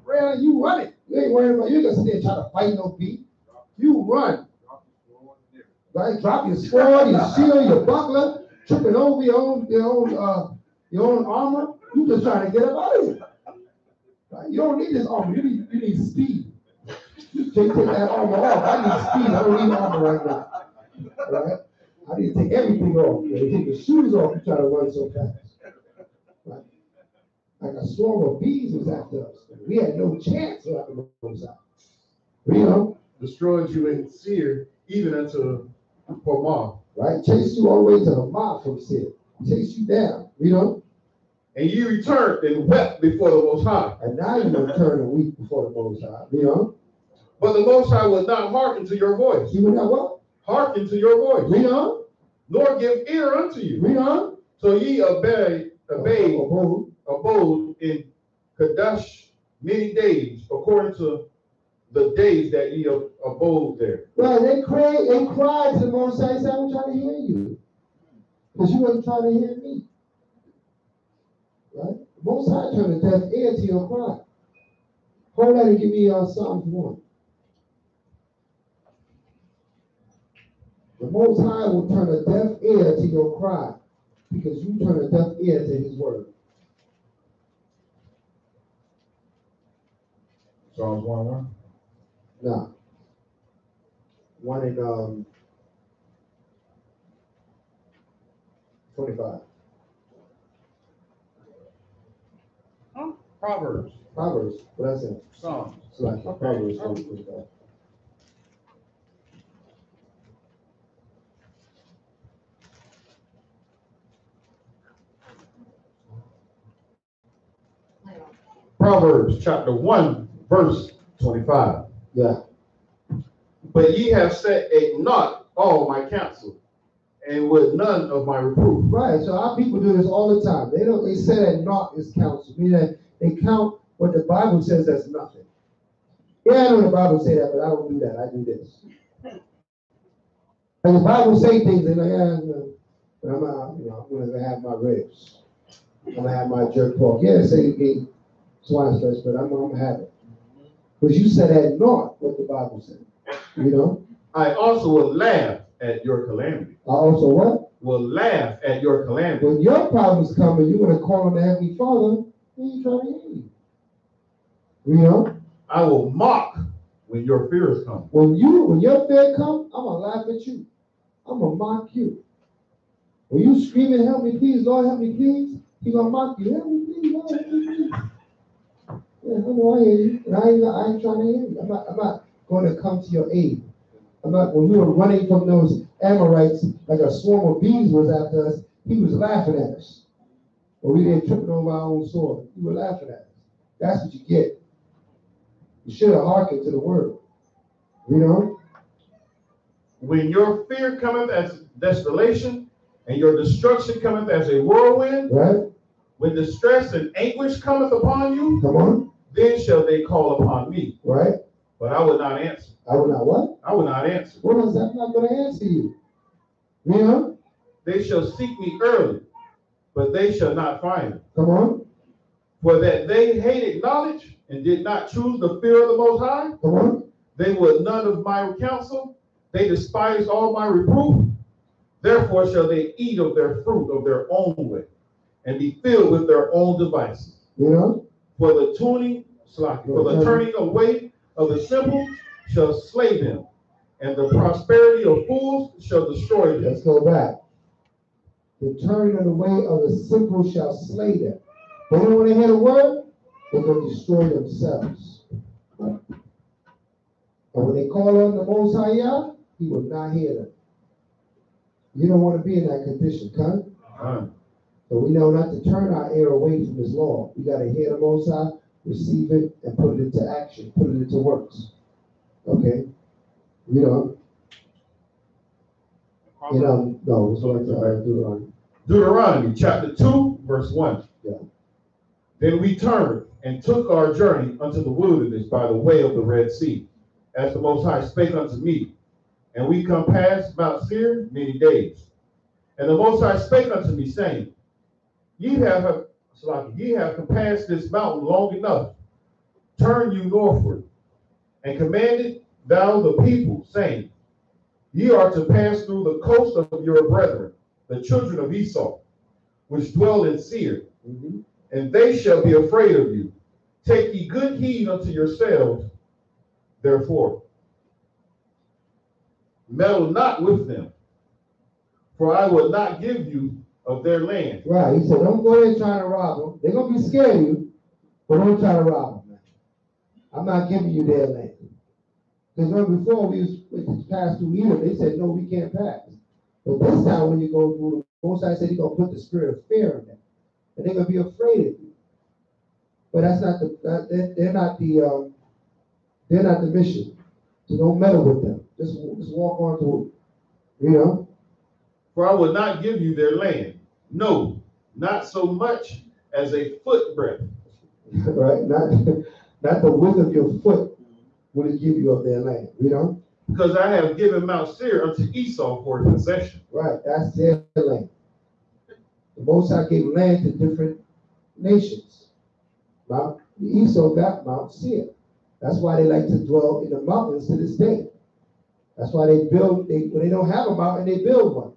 around, you run it. You ain't worried about, you ain't gonna sit there and try to fight no bee. You run. Right? Drop your sword, your shield, your buckler, tripping over your own armor. You just trying to get up out of here. Right? You don't need this armor, you need speed. You can't take that armor off. I need speed. I don't need armor right now. Right? I need to take everything off. You take your shoes off, you try to run so fast. Right? Like a swarm of bees was after us. We had no chance of having those out. You know? Destroyed you in Seir, even unto Hormah. Right? Chase you all the way to the mouth from Seir. Chase you down. You know? And you returned and wept before the Most High. And now you return a week before the Most High. You know? But the Most High would not hearken to your voice. You would not what? Hearken to your voice. Read on. Nor give ear unto you. Read on. So ye abode in Kadesh many days, according to the days that ye abode there. Well, they cried to the Most High, said, I'm trying to hear you. Because you wasn't trying to hear me. Right? The Most High turned a deaf ear to your cry. Hold that and give me Psalms 1. The Most High will turn a deaf ear to your cry because you turn a deaf ear to his word. Psalms 1:1? No. 1 in 25. Huh? Proverbs. Proverbs. What I said? Psalms. Like Proverbs. Proverbs chapter 1, verse 25. Yeah. But ye have set at naught all my counsel, and with none of my reproof. Right. So our people do this all the time. They say that naught is counsel, meaning that they count what the Bible says as nothing. Yeah, I know the Bible say that, but I don't do that. I do this. And the Bible say things, and like, but I'm gonna have my ribs. I'm gonna have my jerk pork. Yeah, say you eat swine's flesh, but I'm gonna have it. Because you said that naught what the Bible said. You know? I also will laugh at your calamity. I also what? Will laugh at your calamity. When your problems come and you're gonna call on the Heavenly Father, he ain't trying to hear you. You know? I will mock when your fears come. When your fear come, I'm gonna laugh at you. I'm gonna mock you. When you screaming, help me please, Lord, help me please, he gonna mock you. Help me please, Lord, help me please. Yeah, I know I hear you. And I ain't trying to hear you. I'm not going to come to your aid. When we were running from those Amorites, like a swarm of bees was after us, he was laughing at us. But we didn't trip over our own sword. He was laughing at us. That's what you get. You should have hearkened to the word. You know? When your fear cometh as desolation, and your destruction cometh as a whirlwind, right? When distress and anguish cometh upon you, come on, then shall they call upon me. Right? But I will not answer. I will not what? I will not answer. What is that? I'm not going to answer you. You know? They shall seek me early, but they shall not find me. Come on. For that they hated knowledge and did not choose the fear of the Most High. Come on. They would none of my counsel. They despised all my reproof. Therefore shall they eat of their fruit of their own way, and be filled with their own devices. You know? For the turning away of the simple shall slay them, and the prosperity of fools shall destroy them. Let's go back. The turning of the way of the simple shall slay them. They don't want to hear the word, they're going to destroy themselves. And when they call on the Most High Yah, he will not hear them. You don't want to be in that condition, huh? So we know not to turn our ear away from his law. We got to hear the Most High, receive it, and put it into action, put it into works. Okay? No, it's like Deuteronomy. Deuteronomy chapter 2, verse 1. Yeah. Then we turned and took our journey unto the wilderness by the way of the Red Sea, as the Most High spake unto me. And we come past Mount Seir many days. And the Most High spake unto me, saying, Ye have compassed this mountain long enough. Turn you northward, and commanded thou the people, saying, Ye are to pass through the coast of your brethren, the children of Esau, which dwell in Seir, and they shall be afraid of you. Take ye good heed unto yourselves, therefore. Meddle not with them, for I will not give you of their land. Right, he said, don't go there trying to rob them. They're going to be scared of you, but don't try to rob them, man. I'm not giving you their land. Because remember before we passed through Edom, they said, no, we can't pass. But this time when you go through, the Most High said he's going to put the spirit of fear in them. And they're going to be afraid of you. But that's not they're not the mission. So don't meddle with them. Just walk on through it. For I will not give you their land. No, not so much as a foot breadth. Right? Not the width of your foot will it give you of their land. Because I have given Mount Seir unto Esau for a possession. Right, that's their land. The Most High gave land to different nations. Esau got Mount Seir. That's why they like to dwell in the mountains to this day. That's why they build, when they don't have a mountain, they build one.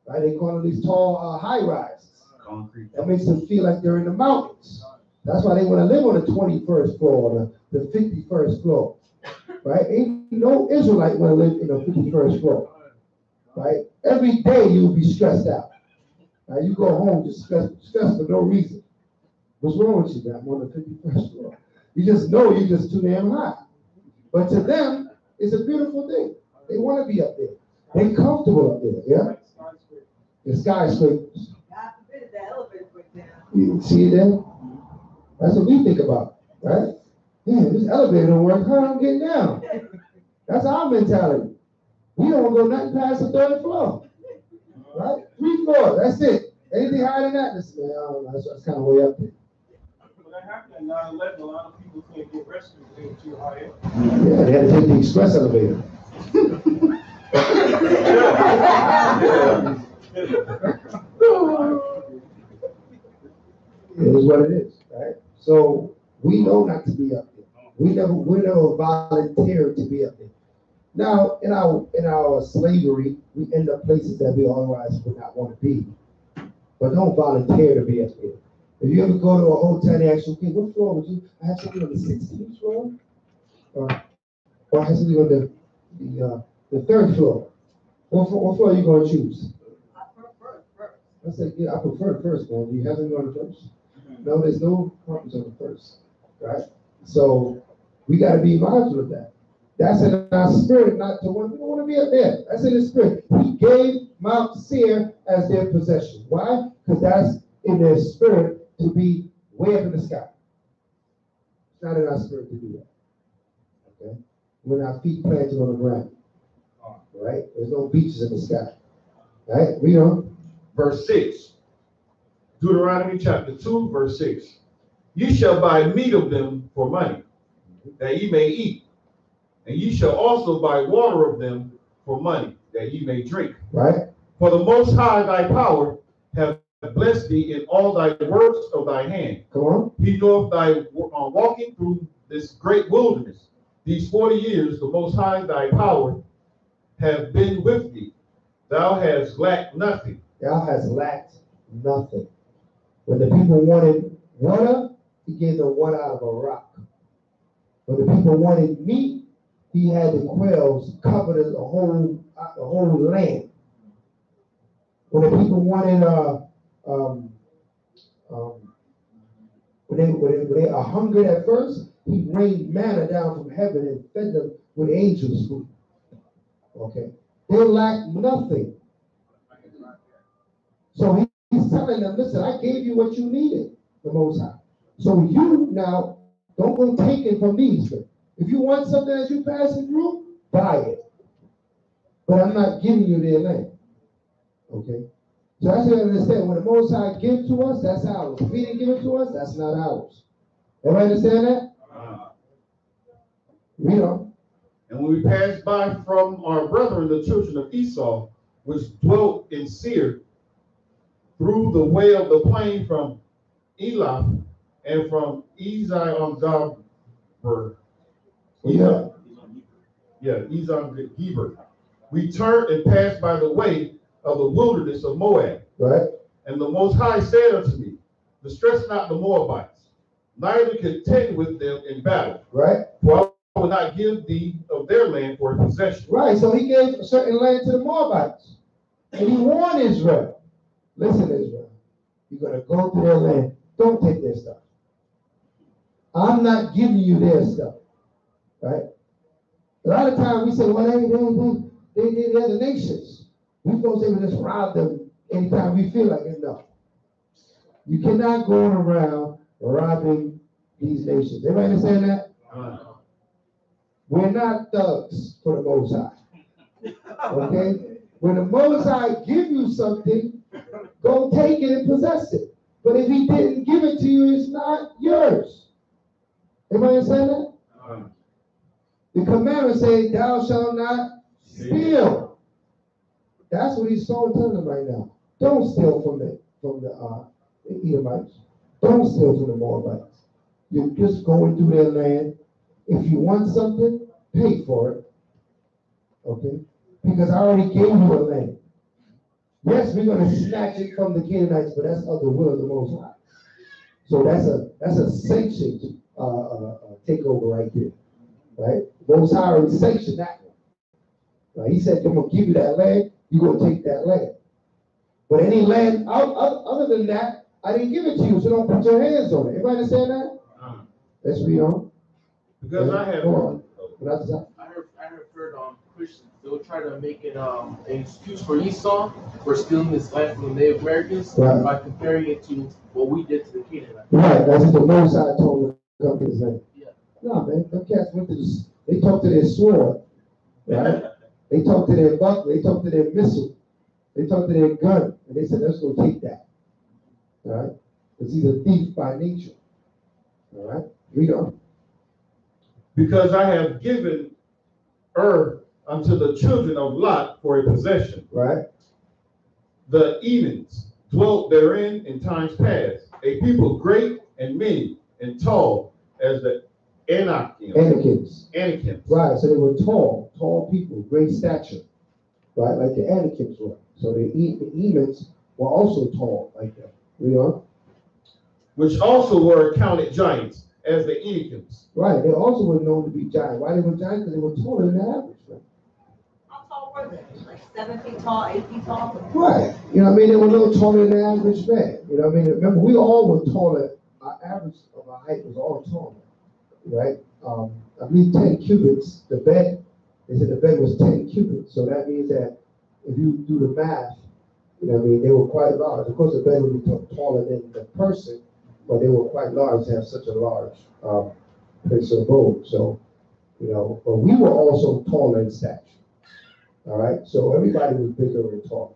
Right? They call them these tall high rises. Concrete. That makes them feel like they're in the mountains. That's why they want to live on the 21st floor or the 51st floor. Right? Ain't no Israelite want to live in the 51st floor. Right? Every day you'll be stressed out. Right? You go home just stressed for no reason. What's wrong with you, man? I'm on the 51st floor. You just know you're just too damn high. But to them, it's a beautiful thing. They want to be up there. They're comfortable up there, yeah? The skyscrapers. God forbid the elevator break down. You see it there? That's what we think about, right? Yeah, this elevator don't work. How I'm getting down? That's our mentality. We don't go nothing past the 3rd floor. Right? 3 floors, that's it. Anything higher than that, I don't know, that's kind of way up there. That happened in 9/11. A lot of people can't get rescued because they were too high up. Yeah, they had to take the express elevator. It is what it is, right? So we know not to be up there. We never volunteered to be up there. Now, in our slavery, we end up places that we otherwise would not want to be. But don't volunteer to be up there. If you ever go to a hotel and they ask you, okay, what floor would you? I have something on the 16th floor? Or I have something on the 3rd floor. What floor are you going to choose? I prefer first. I said, yeah, I prefer the first one. Do you have something on the first? No, there's no apartments on the first, right? So we got to be mindful of that. That's in our spirit, not to want. We don't want to be up there. That's in the spirit. He gave Mount Seir as their possession. Why? Because that's in their spirit to be way up in the sky. It's not in our spirit to do that. Okay? When our feet planted on the ground. Right? There's no beaches in the sky. Right? Read on. Verse 6. Deuteronomy chapter 2, verse 6. Ye shall buy meat of them for money, that ye may eat. And ye shall also buy water of them for money, that ye may drink. Right? For the Most High thy power hath blessed thee in all thy works of thy hand. Come on. He knoweth thy walking through this great wilderness. These 40 years, the Most High thy power have been with thee, Thou hast lacked nothing. Thou hast lacked nothing. When the people wanted water, he gave them water out of a rock. When the people wanted meat, he had the quails cover the whole land. When the people wanted when they are hungry at first, he rained manna down from heaven and fed them with angels' food. Okay, they lacked nothing. So he's telling them, listen, I gave you what you needed, the Most High. So you now don't go taking from these things. If you want something as you passing through, buy it. But I'm not giving you their land. Okay? So that's what you understand. When the Most High gives to us, that's ours. If he didn't give it to us, that's not ours. Everybody understand that? We don't. And when we pass by from our brethren, the children of Esau, which dwelt in Seir, through the way of the plain from Elath and from Ezon-Geber. Ezon-Geber. We turned and passed by the way of the wilderness of Moab. Right. And the Most High said unto me, distress not the Moabites, neither contend with them in battle. Right. For I will not give thee of their land for a possession. Right. So he gave a certain land to the Moabites. And he warned Israel. Listen, Israel. You're going to go to their land. Don't take their stuff. I'm not giving you their stuff. Right? A lot of times we say, well, they're the nations. We're supposed to just rob them anytime we feel like it. No. You cannot go around robbing these nations. Everybody understand that? We're not thugs for the Most High. Okay? When the Most High give you something, go take it and possess it. But if he didn't give it to you, it's not yours. Everybody understand that? The commandments say, thou shalt not steal. That's what he's so telling them right now. Don't steal from the Edomites. Don't steal from the Moabites. You're just going through their land. If you want something, pay for it. Okay? Because I already gave you a land. Yes, we're going to snatch it from the Canaanites, but that's of the will of the Most High. So that's a sanctioned takeover right there. Right? Most High already sanctioned that one. Right? He said, I'm going to give you that land, you're going to take that land. But any land other than that, I didn't give it to you, so don't put your hands on it. Everybody understand that? Let's read on. Because I have heard Christians, they'll try to make it an excuse for Esau for stealing this land from the Native Americans by comparing it to what we did to the Canaanites. Right, that's what the Most High told the companies. Yeah. No, man, them cats went to they talked to their sword, right? They talked to their buckler, they talked to their missile, they talked to their gun, and they said, let's go take that. All right? Because he's a thief by nature. All right? Read on. Because I have given unto the children of Lot for a possession. Right. The Edens dwelt therein in times past, a people great and many and tall as the Anakims. Right, so they were tall people, great stature, right, like the Anakims were. So the Emans were also tall like that. Read on. Which also were accounted giants as the Anakims. Right, they also were known to be giants. Why they were giants? Because they were taller than the average, right? How tall were they? Like 7 feet tall, 8 feet tall? Right. You know what I mean? They were a little taller than the average man. You know what I mean? Remember, we all were taller. Our average of our height was all taller, right? I believe 10 cubits, the bed, they said the bed was 10 cubits. So that means that if you do the math, you know what I mean, they were quite large. Of course, the bed would be taller than the person, but they were quite large to have such a large place of abode. So, you know, but we were also taller in stature. All right, so everybody was bigger and taller.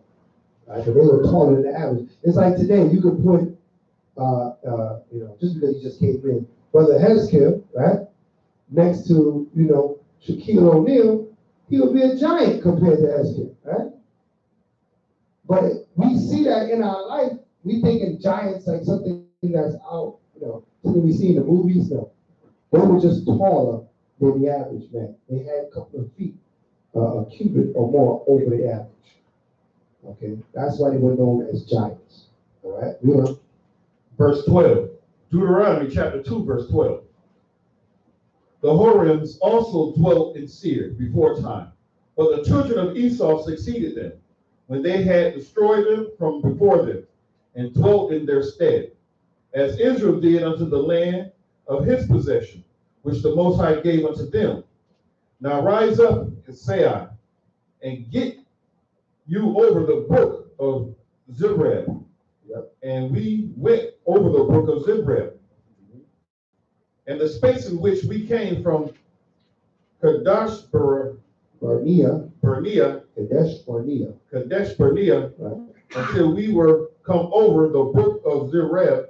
Right? But they were taller than the average. It's like today, you could put, you know, just because you just came in, Brother Hezkel, right, next to, you know, Shaquille O'Neal, he would be a giant compared to Hezkel, right? But we see that in our life, we think in giants like something that's out, you know, something we see in the movies. No, they were just taller than the average man. They had a couple of feet, a cubit or more over the average. Okay, that's why they were known as giants. All right, we on. Verse 12. Deuteronomy chapter 2, verse 12. The Horims also dwelt in Seir before time, but the children of Esau succeeded them when they had destroyed them from before them and dwelt in their stead, as Israel did unto the land of his possession, which the Most High gave unto them. Now rise up and say I, and get you over the brook of Zibred. And we went over the brook of Zibred. And the space in which we came from Kadesh Barnea, Kadesh Barnea, right, until we were come over the brook of Zereb,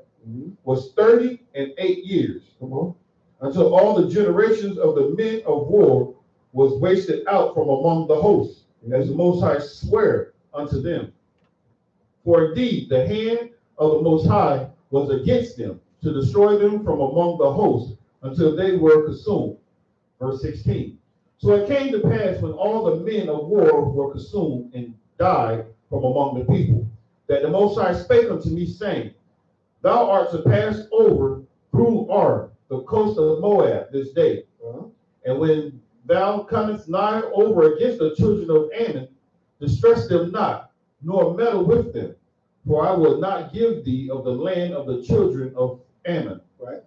was 38 years. Come on. Until all the generations of the men of war was wasted out from among the hosts, as the Most High sware unto them. For indeed the hand of the Most High was against them, to destroy them from among the hosts, until they were consumed. Verse 16. So it came to pass, when all the men of war were consumed and died from among the people, that the Most High spake unto me, saying, Thou art to pass over through Ar, the coast of Moab, this day. And when thou comest nigh over against the children of Ammon, distress them not, nor meddle with them, for I will not give thee of the land of the children of Ammon, right,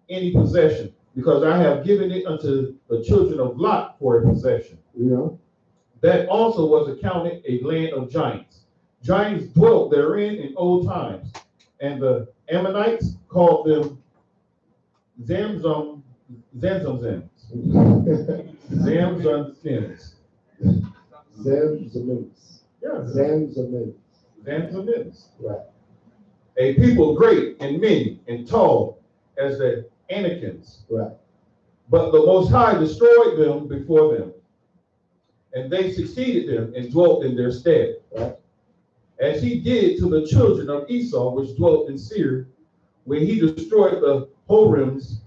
any possession, because I have given it unto the children of Lot for a possession. Yeah. That also was accounted a land of giants. Giants dwelt therein in old times, and the Ammonites called them Zamzums. Zamzamims. Yeah. Zamzamims. Right. A people great and many and tall as the Anakims. Right. But the Most High destroyed them before them, and they succeeded them and dwelt in their stead. Right. As he did to the children of Esau, which dwelt in Seir, when he destroyed the Horims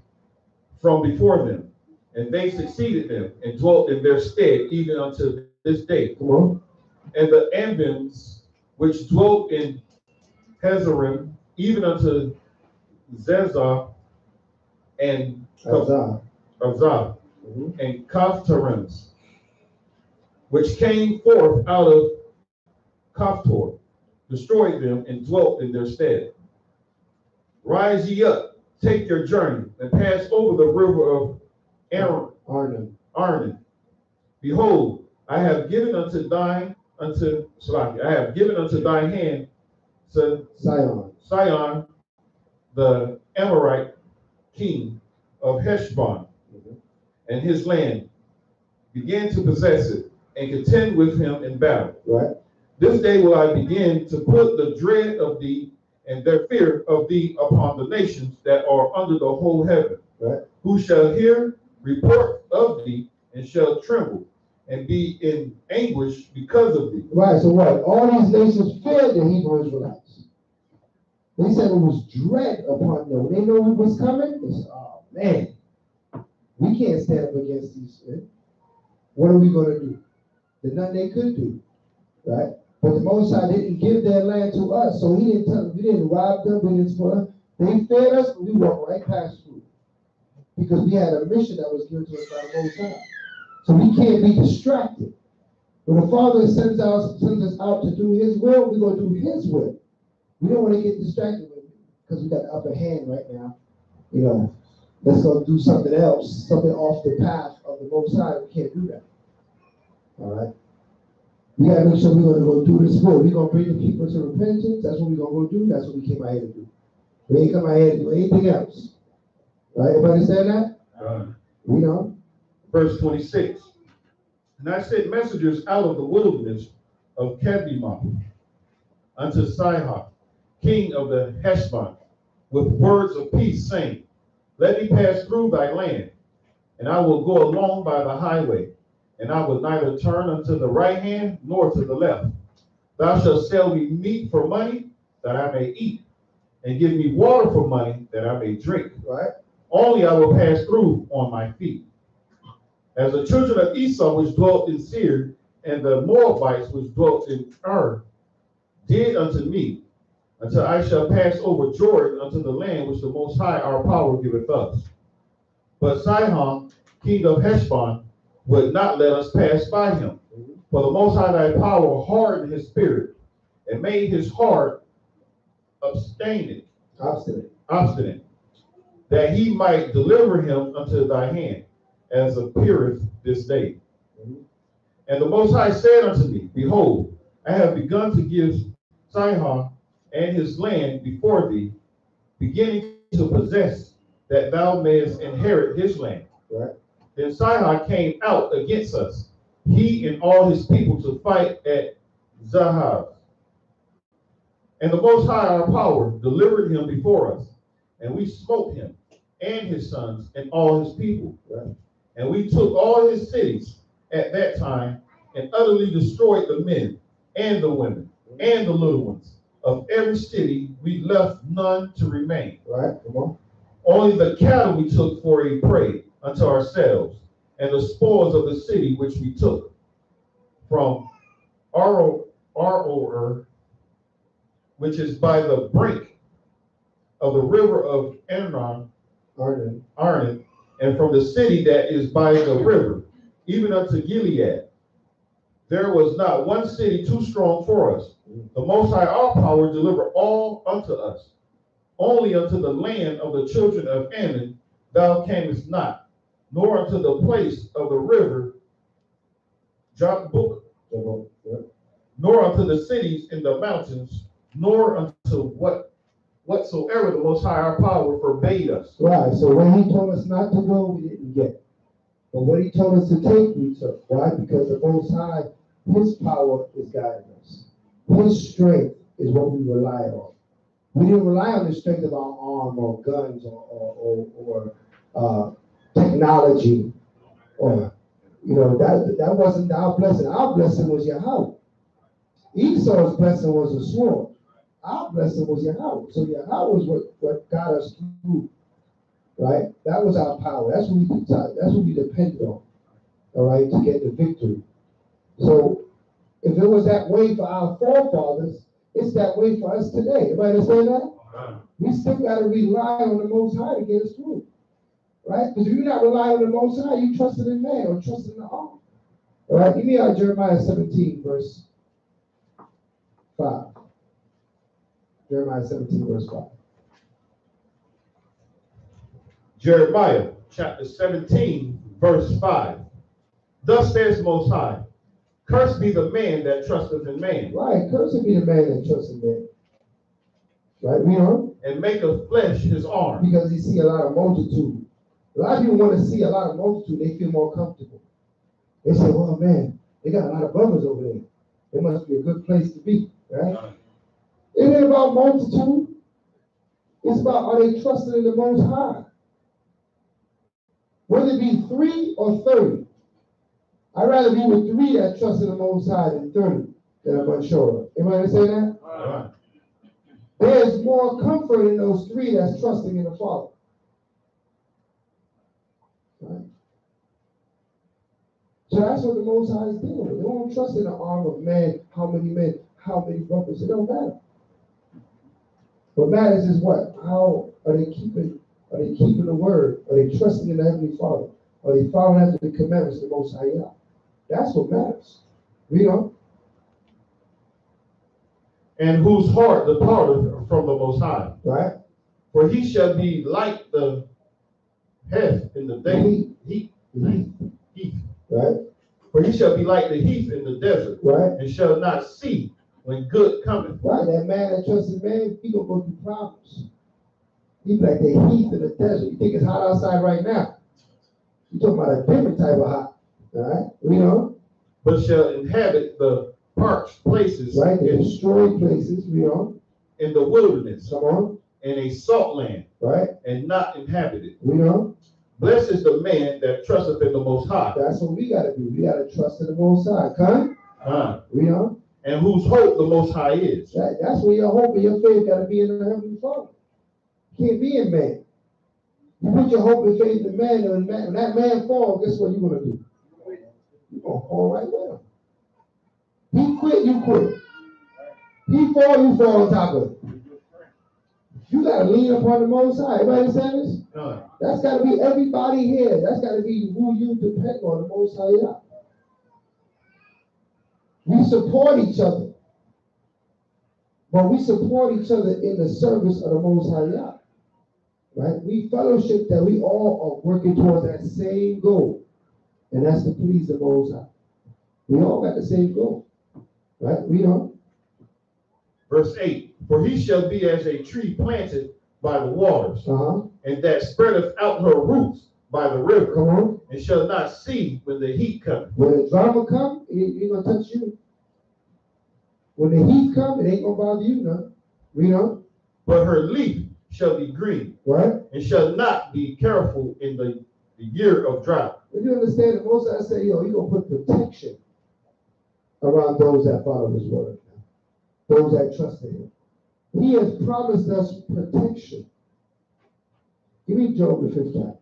from before them, and they succeeded them and dwelt in their stead even unto this day. Come on. And the Ambims, which dwelt in Hazarim, even unto Zezah and Azah, and Kaphtarims, which came forth out of Kaphtor, destroyed them and dwelt in their stead. Rise ye up, take your journey, and pass over the river of Arnon. Behold, I have given unto thine hand Sihon, the Amorite king of Heshbon, and his land. Begin to possess it and contend with him in battle. Right. This day will I begin to put the dread of thee and their fear of thee upon the nations that are under the whole heaven. Right. Who shall hear report of thee and shall tremble and be in anguish because of thee. Right, so what? All these nations feared the Hebrew Israelites. They said it was dread upon them. When they know who was coming, they said, oh man, we can't stand up against these men. What are we going to do? There's nothing they could do, right? But the Most High didn't give their land to us, so he didn't tell them, we didn't rob them, we didn't spoil them. They fed us, and we walked right past through. Because we had a mission that was given to us by the Most High. So we can't be distracted. When the Father sends us out to do his will, we're going to do his will. We don't want to get distracted with it because we got the upper hand right now. You know, let's go do something else, something off the path of the Most High. We can't do that. All right? We got to make sure we're going to go do this will. We're going to bring the people to repentance. That's what we're going to go do. That's what we came out here to do. We ain't come out here to do anything else. Right? Everybody understand that? We know. Verse 26. And I sent messengers out of the wilderness of Kedemah unto Sihon, king of the Heshbon, with words of peace, saying, Let me pass through thy land, and I will go along by the highway, and I will neither turn unto the right hand nor to the left. Thou shalt sell me meat for money, that I may eat, and give me water for money, that I may drink. Right? Only I will pass through on my feet. As the children of Esau which dwelt in Seir, and the Moabites which dwelt in Ur, did unto me, until I shall pass over Jordan unto the land which the Most High our power giveth us. But Sihon, king of Heshbon, would not let us pass by him. For the Most High thy power hardened his spirit, and made his heart obstinate, that he might deliver him unto thy hand, as appeareth this day. And the Most High said unto me, Behold, I have begun to give Sihon and his land before thee, beginning to possess, that thou mayest inherit his land. Right. Then Sihon came out against us, he and all his people, to fight at Zahaz. And the Most High our power delivered him before us, and we smote him and his sons and all his people. Right. And we took all his cities at that time and utterly destroyed the men and the women and the little ones. Of every city we left none to remain. Right, come on. Only the cattle we took for a prey unto ourselves, and the spoils of the city which we took from Aroer, which is by the brink of the river of Arnon, and from the city that is by the river, even unto Gilead. There was not one city too strong for us. The Most High our power delivered all unto us. Only unto the land of the children of Ammon thou camest not, nor unto the place of the river Jabuk, nor unto the cities in the mountains, nor unto whatsoever the Most High our power forbade us. Right, so when he told us not to go, we didn't get. But what he told us to take, we took. Why? Because the Most High, his power is guiding us. His strength is what we rely on. We didn't rely on the strength of our arm or guns or technology, or that wasn't our blessing. Our blessing was Yahweh. Esau's blessing was a sword. Our blessing was Yahweh. So Yahweh was what got us through. Right? That was our power. That's what we depended on. All right, to get the victory. So if it was that way for our forefathers, it's that way for us today. Everybody understand that? We still got to rely on the Most High to get us through. Right? Because if you're not relying on the Most High, you trusting in man or trusting in the arm. All right, give me out Jeremiah 17, verse 5. Jeremiah 17, verse 5. Jeremiah chapter 17, verse 5. Thus says the Most High, cursed be the man that trusteth in man. Right, cursed be the man that trusts in man. Right, we know? And maketh flesh his arm. Because he see a lot of multitude. A lot of people want to see a lot of multitude, they feel more comfortable. They say, well, man, they got a lot of brothers over there. It must be a good place to be, right? It ain't about multitude. It's about, are they trusting in the Most High? Whether it be 3 or 30. I'd rather be with 3 that trust in the Most High than 30 that I'm unsure of. Anybody say that? Right. There's more comfort in those 3 that's trusting in the Father. Right? So that's what the Most High is dealing with. They don't trust in the arm of man, how many men, how many brothers. It don't matter. What matters is what? How are they keeping the word? Are they trusting in the Heavenly Father? Are they following after the commandments of the Most High? That's what matters. You know? And whose heart departeth from the Most High. Right? For he shall be like the heath in the day. Heath. Right? For he shall be like the heath in the desert. Right? And shall not see when good cometh. Right? That man that trusts in man, he gonna go through problems. He's like the heath in the desert. You think it's hot outside right now? You're talking about a different type of hot. All right? You know? But shall inhabit the parched places. Right? The destroyed places, you know? In the wilderness. Come on. In a salt land. Right? And not inhabited. You know? Blessed is the man that trusteth in the Most High. That's what we got to do. We got to trust in the Most High. Come? You know? And whose hope the Most High is. That's where your hope and your faith got to be in the Heavenly Father. You can't be in man. You put your hope and faith in man, and when that man falls, guess what you're going to do? You're going to fall right with him. He quit, you quit. He fall, you fall on top of it. You got to lean upon the Most High. Everybody understand this? That's got to be everybody here. That's got to be who you depend on, the Most High. We support each other. But we support each other in the service of the Most High. Right? We fellowship that we all are working towards that same goal. And that's to please the Most High. We all got the same goal. Right? We don't. Verse 8, for he shall be as a tree planted by the waters, and that spreadeth out her roots by the river, and shall not see when the heat cometh. When the drama come, it ain't gonna touch you. When the heat come, it ain't gonna bother you, no. We know. But her leaf shall be green, right? And shall not be careful in the year of drought. But you understand that most I say, you're gonna put protection around those that follow his word, those that trust in him. He has promised us protection. Give me Job the 5th chapter.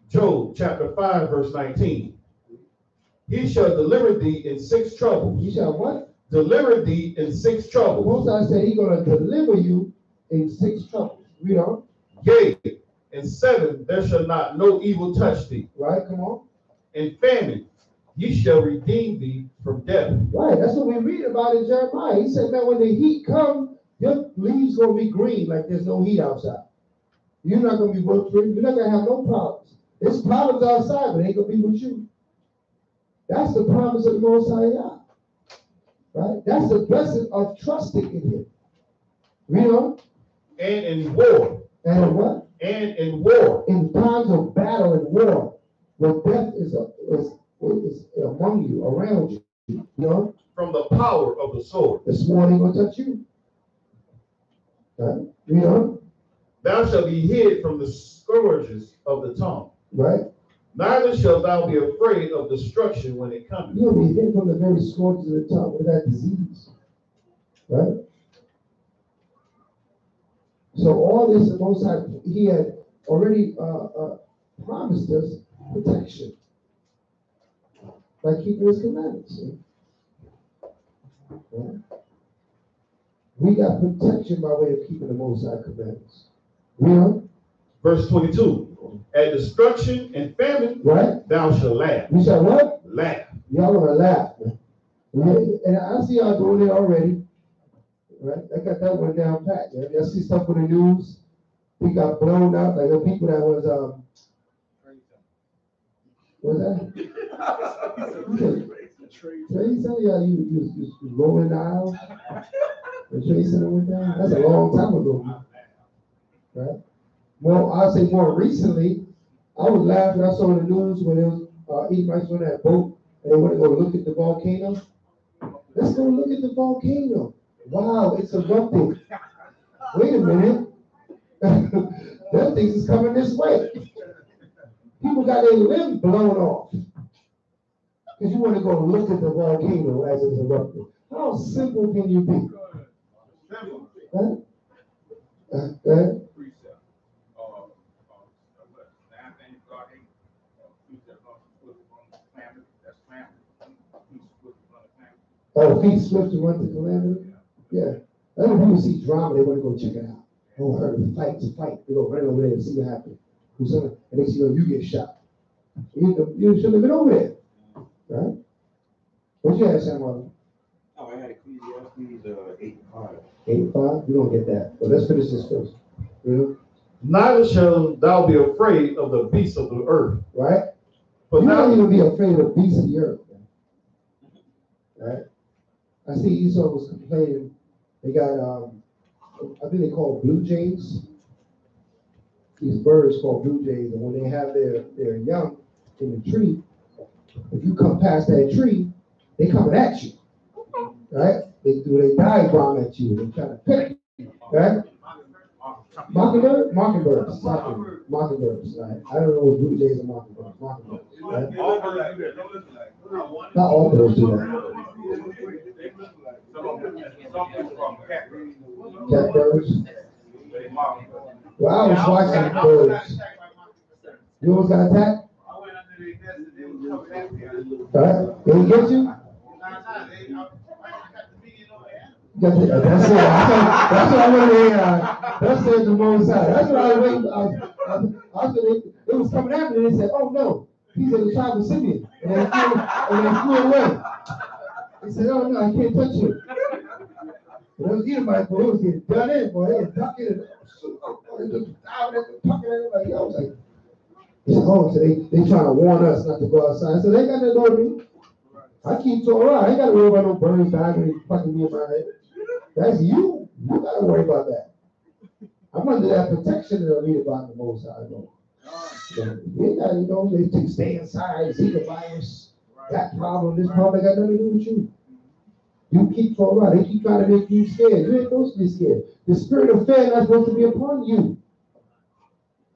Job chapter 5, verse 19. He shall deliver thee in 6 troubles. He shall what? Deliver thee in 6 troubles. Most I said he's going to deliver you in 6 troubles. Read on. Yea, in 7 there shall not no evil touch thee. Right, come on. In famine ye shall redeem thee from death. Right, that's what we read about in Jeremiah. He said, man, when the heat comes, your leaves going to be green like there's no heat outside. You're not going to be work free. You're not going to have no problems. There's problems outside, but they ain't going to be with you. That's the promise of the Most High. Right? That's the blessing of trusting in him. Read on. And in war. And in what? And in war. In times of battle and war, where death is among you, around you. You know? From the power of the sword. The sword ain't going to touch you. Right? Read on. Thou shalt be hid from the scourges of the tongue. Right? Neither shalt thou be afraid of destruction when it cometh. You'll be hid from the very scourges of the tongue with that disease. Right? So all this, the Most High, he had already promised us protection by keeping his commandments. Right? We got protection by way of keeping the Most High commandments. You know? Verse 22. At destruction and famine, right? Thou shalt laugh. You shall what? Laugh. Y'all gonna laugh, man. And I see y'all doing it already. Right? I got that one down pat. Man. Y'all see stuff on the news? We got blown up, like the people that was what's that? Trade some of y'all you rolling the aisle and Trade Center went down. That's a long time ago. Right? Well, I'll say more recently, I was laughing. I saw the news when it was Edomites on that boat and they want to go look at the volcano. Let's go look at the volcano. Wow, it's erupting. Wait a minute. That thing is coming this way. People got their limb blown off. Because you want to go look at the volcano as it's erupting. How simple can you be? Huh? Oh, feet swift to run to calamity? Yeah. That's when people see drama, they want to go check it out. Oh, I heard the fight. They go right over there and see what happened. And they see, you get shot. You shouldn't have been over there. Right? What you had, Samuel? Oh, I had Ecclesiastes 8:5. 8:5? We don't get that. But let's finish this first. You know? Neither shall thou be afraid of the beasts of the earth. Right? But you thou don't even be afraid of the beasts of the earth. Man. Right? I see Esau was complaining. They got, I think they call blue jays. These birds called blue jays. And when they have their young in the tree, if you come past that tree, they coming at you. Right? They dive bomb at you. They try to pick you. Right? Mockingbird? Mockingbirds. Mockingbirds. Right. I don't know what blue jays are mockingbirds. Mockingbirds. Right? Not all birds do that. Catbirds. Well, I was watching birds. You almost got attacked? Right? They didn't get you? That's it. That's what I wanted to hear. That's it, the Most High. That's what I was waiting. It was coming after me, and they said, "Oh no, he's in the tribe of Simeon," and they flew away. They said, "Oh no, I can't touch you." But those Edomites, boy, it was getting done in, boy. They were ducking and they just down and tucking everybody else. Like, so they trying to warn us not to go outside. So they got to know me. I keep Torah. I ain't got to worry about no birds diving and fucking me in my head. That's you. You got to worry about that. I'm under that protection that I read about the Most High. So, they got, they stay inside, see the virus, that problem, this problem, got nothing to do with you. You keep Torah. They keep trying to make you scared. You ain't supposed to be scared. The spirit of fear is not supposed to be upon you.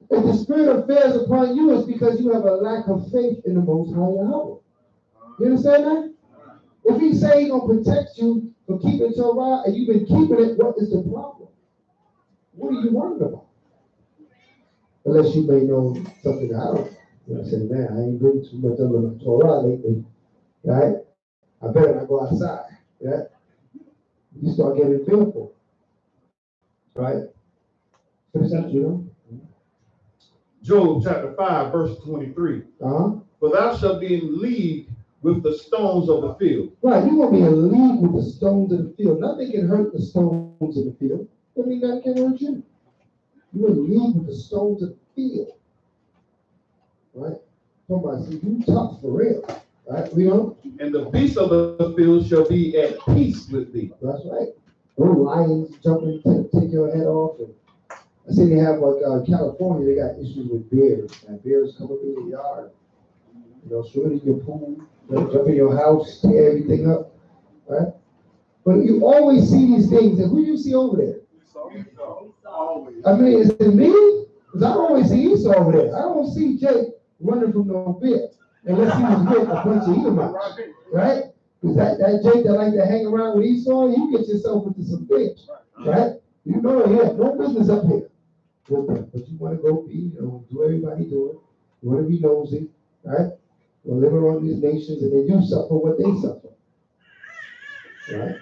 If the spirit of fear is upon you, it's because you have a lack of faith in the Most High Yahweh. You understand that? If he say he's going to protect you for keeping Torah and you've been keeping it, what is the problem? What are you worried about? Unless you may know something I don't. I say, man, I ain't been too much on the Torah lately, right? I better not go outside, right? You start getting fearful, right? Job chapter 5, verse 23. For thou shalt be in league with the stones of the field. Right, you're going to be in league with the stones of the field. Nothing can hurt the stones of the field. I mean, nothing can hurt you. You're in league with the stones of the field. Right? Somebody say, you tough for real. Right? And the beasts of the field shall be at peace with thee. That's right. No lions jumping to take your head off. And I see they have, like, California, they got issues with bears. And bears come up in your yard. Swim in your pool, jump in your house, tear everything up, right? But you always see these things, and who do you see over there? I mean, is it me? Because I always see Esau over there. I don't see Jake running from no bear, unless he was with a bunch of Edomites, right? Because that Jake that like to hang around with Esau, you get yourself into some things, right? You know, he has no business up here with them, but you want to go be, do everybody doing. You want to be nosy, right? We'll live around these nations and then you suffer what they suffer. Right?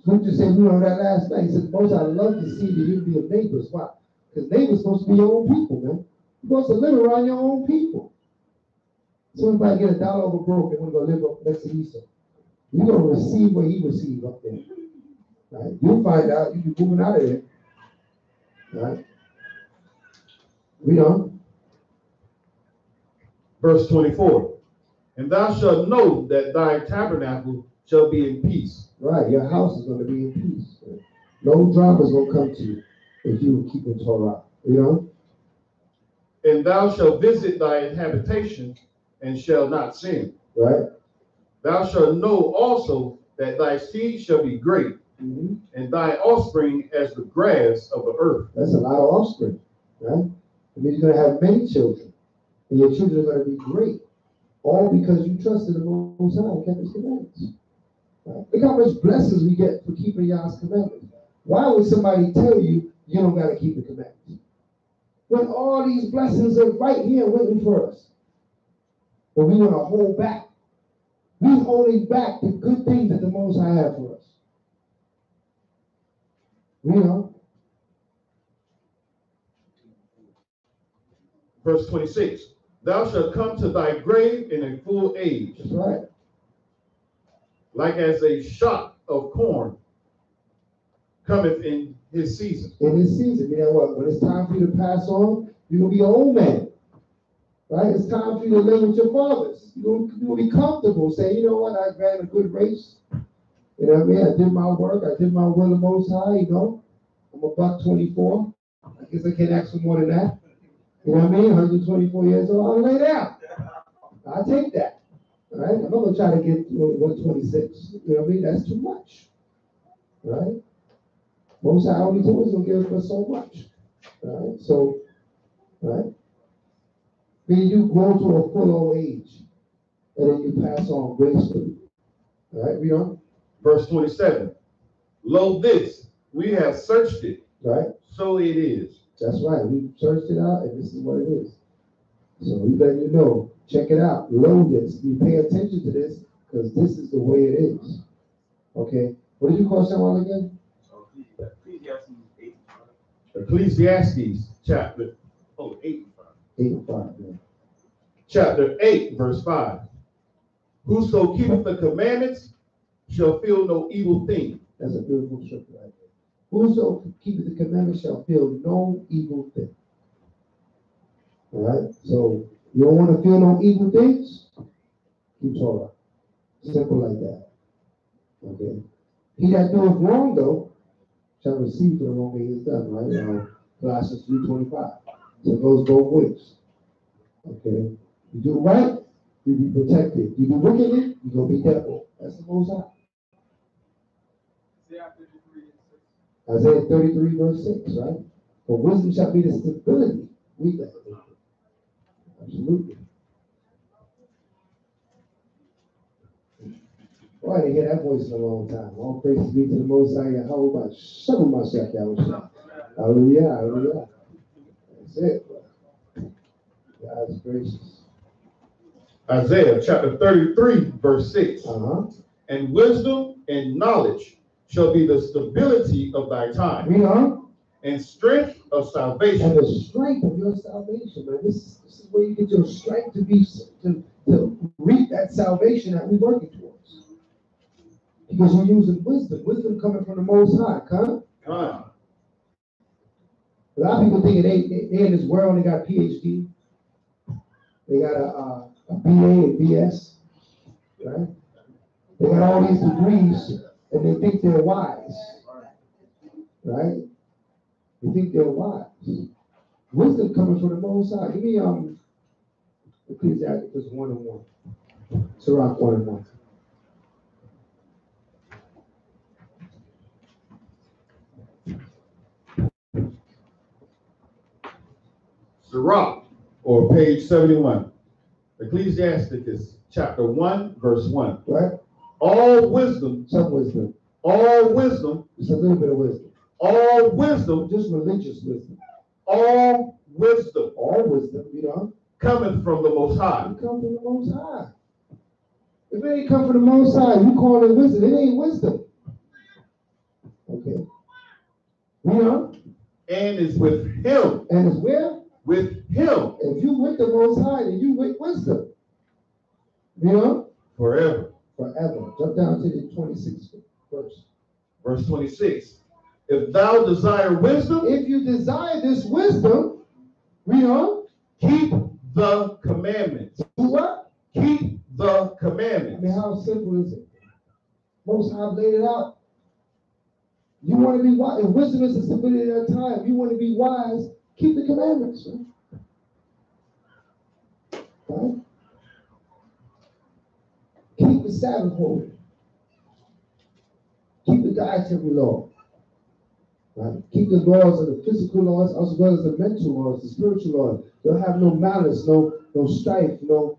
Scripture said, that last night, he said, most I love to see the unity of neighbors. Why? Because neighbors supposed to be your own people, man. You're supposed to live around your own people. So if I get $1 over broke, they want to go live up next to Esau. You're going to receive what he received up there. Right? You'll find out, you'll be moving out of there. Right? Verse 24. And thou shalt know that thy tabernacle shall be in peace. Right, your house is going to be in peace. No drama is going to come to you if you keep the Torah. And thou shalt visit thy habitation and shall not sin. Right. Thou shalt know also that thy seed shall be great, and thy offspring as the grass of the earth. That's a lot of offspring, right? It means you're going to have many children, and your children are going to be great. All because you trusted the Most High and kept his commandments. Right? Look how much blessings we get for keeping Yah's commandments. Why would somebody tell you you don't got to keep the commandments? When all these blessings are right here waiting for us. But we want to hold back. We're holding back the good things that the Most High has for us. Verse 26. Thou shalt come to thy grave in a full age. That's right. Like as a shock of corn cometh in his season. In his season. You know what? When it's time for you to pass on, you're going to be an old man. Right? It's time for you to live with your fathers. You're going to be comfortable. Say, you know what? I ran a good race. You know what I mean? I did my work. I did my will of the Most High, I'm $124. I guess I can't ask for more than that. You know what I mean? 124 years old. I'll lay down. I'll take that. All right? I'm not going to try to get 126. You know what I mean? That's too much. Right? Most High only told us to give us so much. All right, so, all right. Then you grow to a full old age, and then you pass on gracefully. All right, read on. Verse 27. Lo, this, we have searched it, Right? so it is. That's right. We searched it out, and this is what it is. So we let you know. Check it out. Know this. You pay attention to this, because this is the way it is. Okay. What did you call someone again? Ecclesiastes 8. Ecclesiastes chapter 8. 8 and 5. Yeah. Chapter 8, verse 5. Whoso keepeth the commandments shall feel no evil thing. That's a beautiful scripture right there. Whoso keepeth the commandments shall feel no evil thing. All right? So you don't want to feel no evil things? Keep Torah. Simple like that. Okay. He that doeth wrong, though, shall receive for the wrong that he has done, right? Colossians 3:25. So it goes both ways. Okay. You do right, you be protected. You do wickedly, you gonna be devil. That's the Most High. Isaiah 33, verse 6, right? For wisdom shall be the stability. We got it. Absolutely. Oh, I didn't hear that voice in a long time. All praise be to the Most High. How about some of myself? Hallelujah, hallelujah. That's it, bro. God's gracious. Isaiah chapter 33, verse 6. And wisdom and knowledge shall be the stability of thy time. Read on. And strength of salvation. And the strength of your salvation, man. This is where you get your strength to reap that salvation that we're working towards. Because we're using wisdom. Wisdom coming from the Most High, huh? A lot of people think they in this world, they got PhD. They got a BA and BS, right? They got all these degrees, and they think they're wise, right? They think they're wise. Wisdom coming from the Most High. Give me Ecclesiastes 1:1. Sirach 1:1. Sirach, or page 71. Ecclesiasticus chapter 1, verse 1. Right? All wisdom. Some wisdom. All wisdom. Just a little bit of wisdom. All wisdom. Just religious wisdom. All wisdom. All wisdom, you know. Cometh from the Most High. It comes from the Most High. If it ain't come from the Most High, you call it wisdom. It ain't wisdom. Okay. You know? And is with him. And is where? With him. If you with the Most High, then you with wisdom. You know? Forever. Forever. Jump down to the 26th verse. Verse 26. If thou desire wisdom. If you desire this wisdom, read on. Keep the commandments. Do what? Keep the I commandments. mean, how simple is it? Most High laid it out. You want to be wise. If wisdom is the stability of time, you want to be wise, keep the commandments. Right? Keep the Sabbath holy. Keep the dietary law. Right? Keep the laws of the physical laws as well as the mental laws, the spiritual laws. Don't have no malice, no strife, no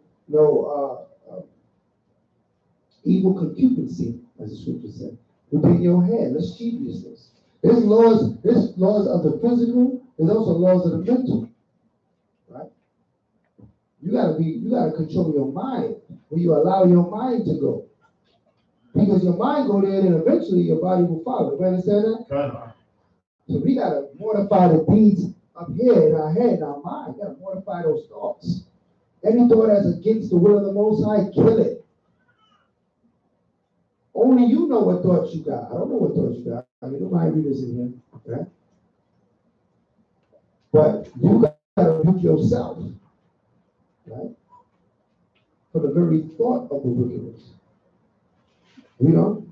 evil concupiscence, as the scripture said, within your head. Lasciviousness. There's laws of the physical, there's also laws of the mental. Right? You gotta control your mind when you allow your mind to go. Because your mind go there and eventually your body will follow. You understand that? So we gotta mortify the deeds up here in our head, in our mind. We gotta mortify those thoughts. Any thought that's against the will of the Most High, kill it. Only you know what thoughts you got. I don't know what thoughts you got. I mean, nobody readers in here, right? But you gotta rebuke yourself, right? For the very thought of the wickedness. You know?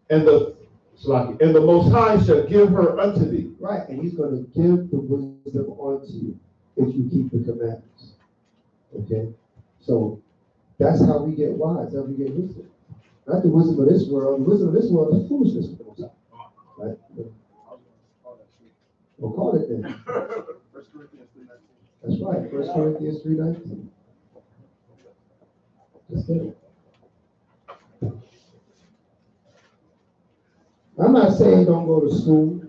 And the Most High shall give her unto thee. Right, and he's going to give the wisdom unto you if you keep the commandments. Okay? So that's how we get wise, how we get wisdom. Not the wisdom of this world. The wisdom of this world is foolishness with the Most High. Right? We'll call it then. That's right. 1 Corinthians 3:19. That's it. I'm not saying don't go to school.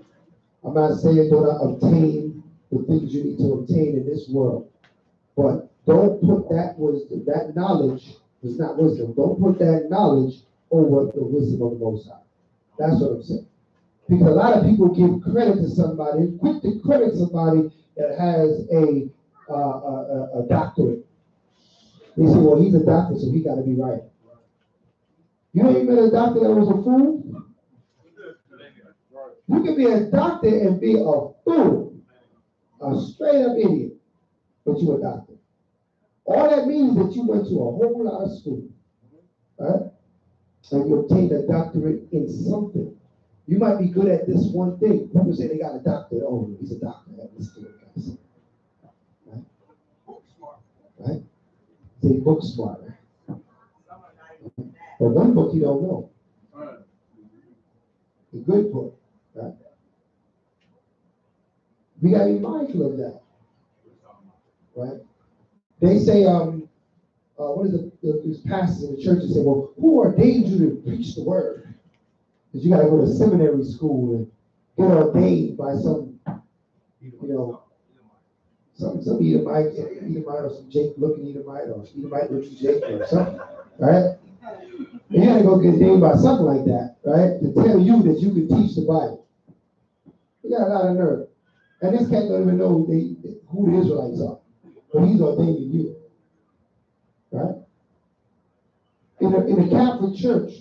I'm not saying don't obtain the things you need to obtain in this world. But don't put that wisdom, that knowledge is not wisdom. Don't put that knowledge over the wisdom of the Most High. That's what I'm saying. Because a lot of people give credit to somebody, quick to credit somebody that has a doctorate. They say, well, he's a doctor, so he got to be right. You ain't been a doctor that was a fool? You can be a doctor and be a fool, a straight up idiot, but you're a doctor. All that means is that you went to a whole lot of school, right? And you obtained a doctorate in something. You might be good at this one thing. People say they got a doctorate. Oh, he's a doctor at this thing, guys. Right? Right? Say book smart. Right? But one book you don't know. A good book. Right? We got to be mindful of that. Right? They say, what is these pastors in the church say, well, who ordained you to preach the word? Because you got to go to seminary school and get ordained by some, some Edomite or some Jake looking Edomite or Edomite looking Jake or something, right? You got to go get ordained by something like that, right? To tell you that you can teach the Bible. You got a lot of nerve. And this cat don't even know who the Israelites are. But he's ordaining you. Right? In the Catholic Church,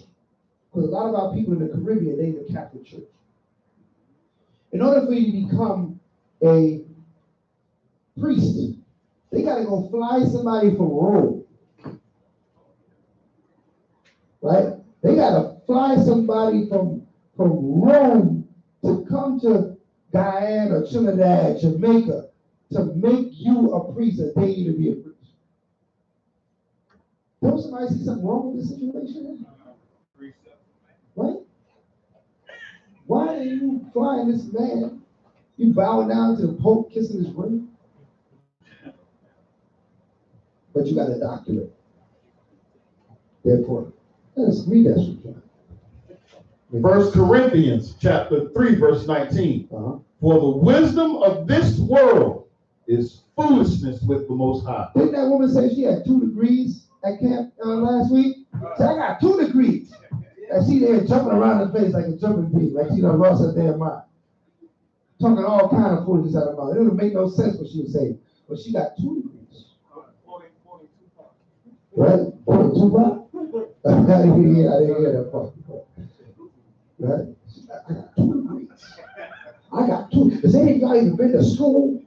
because a lot of our people in the Caribbean, they in the Catholic Church. In order for you to become a priest, they got to go fly somebody from Rome. Right? They got to fly somebody from Rome to come to Guyana or Trinidad, Jamaica, to make you a priest and pay you to be a priest. Don't somebody see something wrong with this situation? Right? Why are you flying this man? You bowing down to the Pope, kissing his ring? But you got a doctorate. Therefore, let's read that scripture. 1 Corinthians chapter 3, verse 19. For the wisdom of this world is foolishness with the Most High. Didn't that woman say she had 2 degrees at camp last week? So I got 2 degrees. And she there jumping around the place like a jumping bee, like she done lost her damn mind. Talking all kind of foolishness out of her mouth. It didn't make no sense what she was saying. But she got 2 degrees. Right? 42 pounds? I didn't hear that part. Right? I got 2 degrees. I got 2. Has any of y'all even been to school?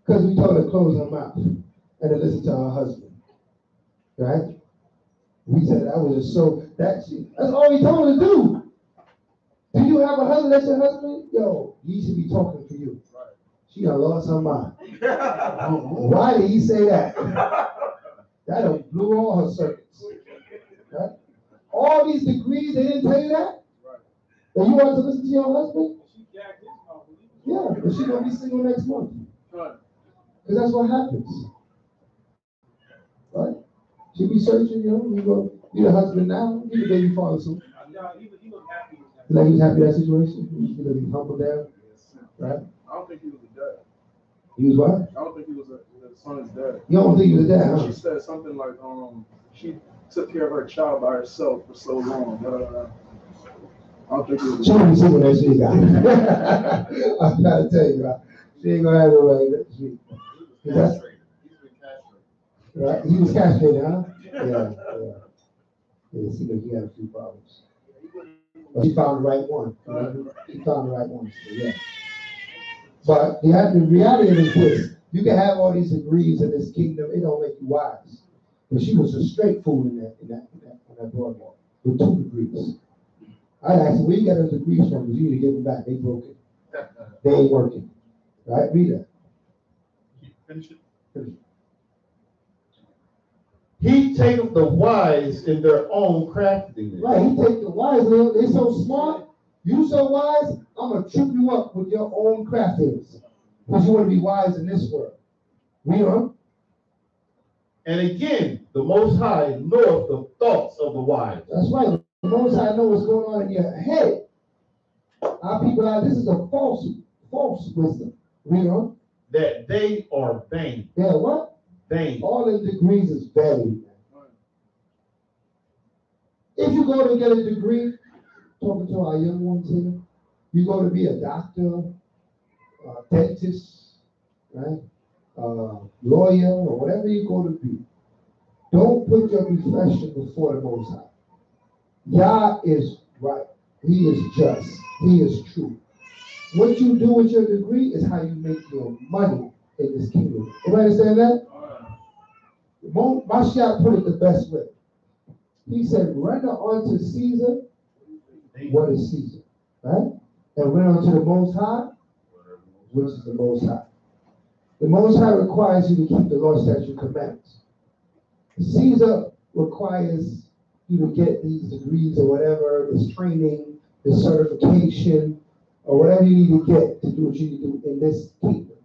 Because we told her to close her mouth and to listen to her husband. Right? We said that was just so, that's all he told her to do. Do you have a husband that's your husband? Yo, he should be talking to you. She done lost her mind. Why did he say that? That done blew all her circuits. Right? All these degrees, they didn't tell you that? That you want to listen to your husband? Yeah, but she's going to be single next month. Because that's what happens. Right? She be searching, you go, be the husband now, be the baby father soon. He was happy. Like he was happy with that situation? He was humbled down? Right? I don't think he was a dad. He was what? I don't think he was the son's dad. You don't think he was a dad, huh? She said something like, she took care of her child by herself for so long. I don't think he was a She dad. ain't see what that shit got. I'm trying to tell you, right? She ain't gonna have no way that shit. That's right. He was castrated, huh? Yeah. Yeah, see, look, he had a few problems. But she found the right one. She found the right one. So, yeah. But the reality is this: you can have all these degrees in this kingdom, it don't make you wise. But she was a straight fool in that boardwalk with 2 degrees. I asked her, where you got those degrees from? Because you need to give them back. They broke it. They ain't working. Right? Read that. Finish it. Finish it. He taketh the wise in their own craftiness. Right, he take the wise, they so smart, you so wise, I'm going to trip you up with your own craftiness. Because you want to be wise in this world. Read on. And again, the Most High knoweth the thoughts of the wise. That's right. The Most High know what's going on in your head. Our people are, this is a false wisdom. Read on. That they are vain. Yeah, what? Vain. All the degrees is vanity. If you go to get a degree, talking to our young ones here, you go to be a doctor, dentist, right? Lawyer, or whatever you go to be. Don't put your profession before the Most High. Yah is right. He is just. He is true. What you do with your degree is how you make your money in this kingdom. Everybody understand that? Mashiach put it the best way. He said, render unto Caesar what is Caesar. Right? And render unto the Most High, which is the Most High. The Most High requires you to keep the law, statute, commandments. Caesar requires you to get these degrees or whatever, this training, this certification, or whatever you need to get to do what you need to do in this kingdom.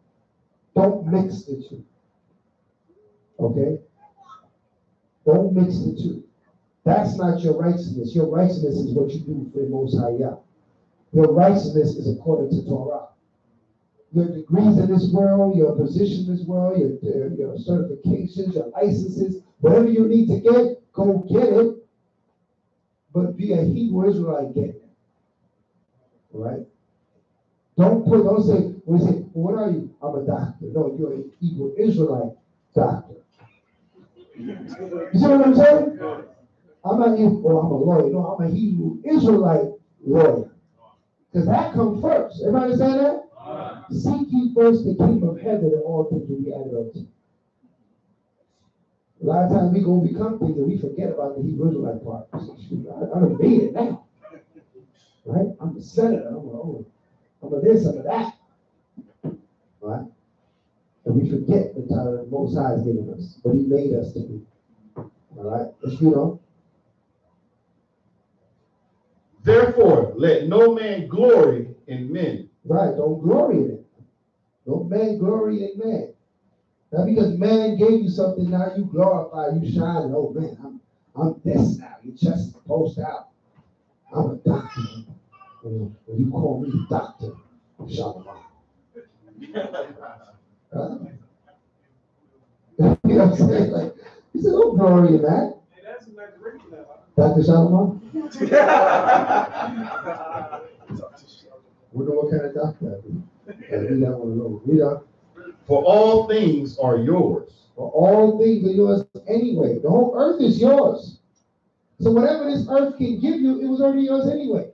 Don't mix the two. Okay? Don't mix the two. That's not your righteousness. Your righteousness is what you do for the Most High Yah. Your righteousness is according to Torah. Your degrees in this world, your position in this world, your certifications, your licenses, whatever you need to get, go get it. But be a Hebrew Israelite get it. All right? Don't say, what are you? I'm a doctor. No, you're a Hebrew Israelite doctor. You see what I'm saying? I'm not I'm a lawyer. No, I'm a Hebrew Israelite lawyer. Because that comes first. Everybody understand that? Seek ye first the kingdom of heaven, and all things will be added unto you. A lot of times we go become things and we forget about the Hebrew Israelite part. I done made it now. Right? I'm a senator. I'm a this, I'm a that. Right? And we forget the title the Most High has given us, what He made us to be. All right? Let's read on. Therefore, let no man glory in men. Right? Don't glory in it. No man glory in man. Now, because man gave you something, now you glorify, you shine. Oh man, I'm this now. Your chest is post out. I'm a doctor. When you call me doctor, Shalom. You know what I'm saying? Like, he said, don't glory in that. Dr. Shalom? We know what kind of doctor I do. We don't want to know. Read on. For all things are yours. For all things are yours anyway. The whole earth is yours. So whatever this earth can give you, it was already yours anyway.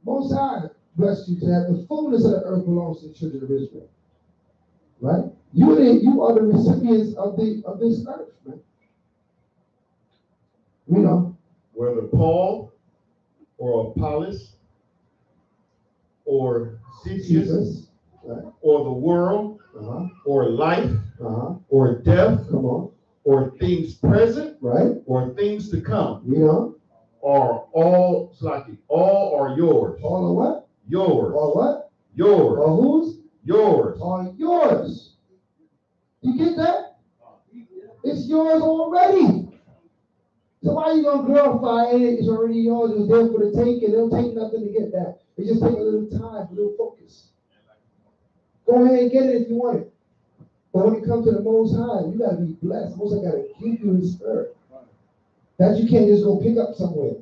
Most High blessed you to have the fullness of the earth belongs to the children of Israel. Right? You are the recipients of this earth, man. You know. Whether Paul or Apollos or Cephas, right, or the world, or life, or death, come on, or things present, right, or things to come, you know, are all are yours. All are what? Yours. All what? Yours. All whose? Yours. Are yours. You get that? It's yours already. So why are you gonna glorify it? It's already yours. It was there for the taking. It don't take nothing to get that. It just take a little time, a little focus. Go ahead and get it if you want it. But when it comes to the Most High, you gotta be blessed. Most High gotta give you His Spirit. That you can't just go pick up somewhere.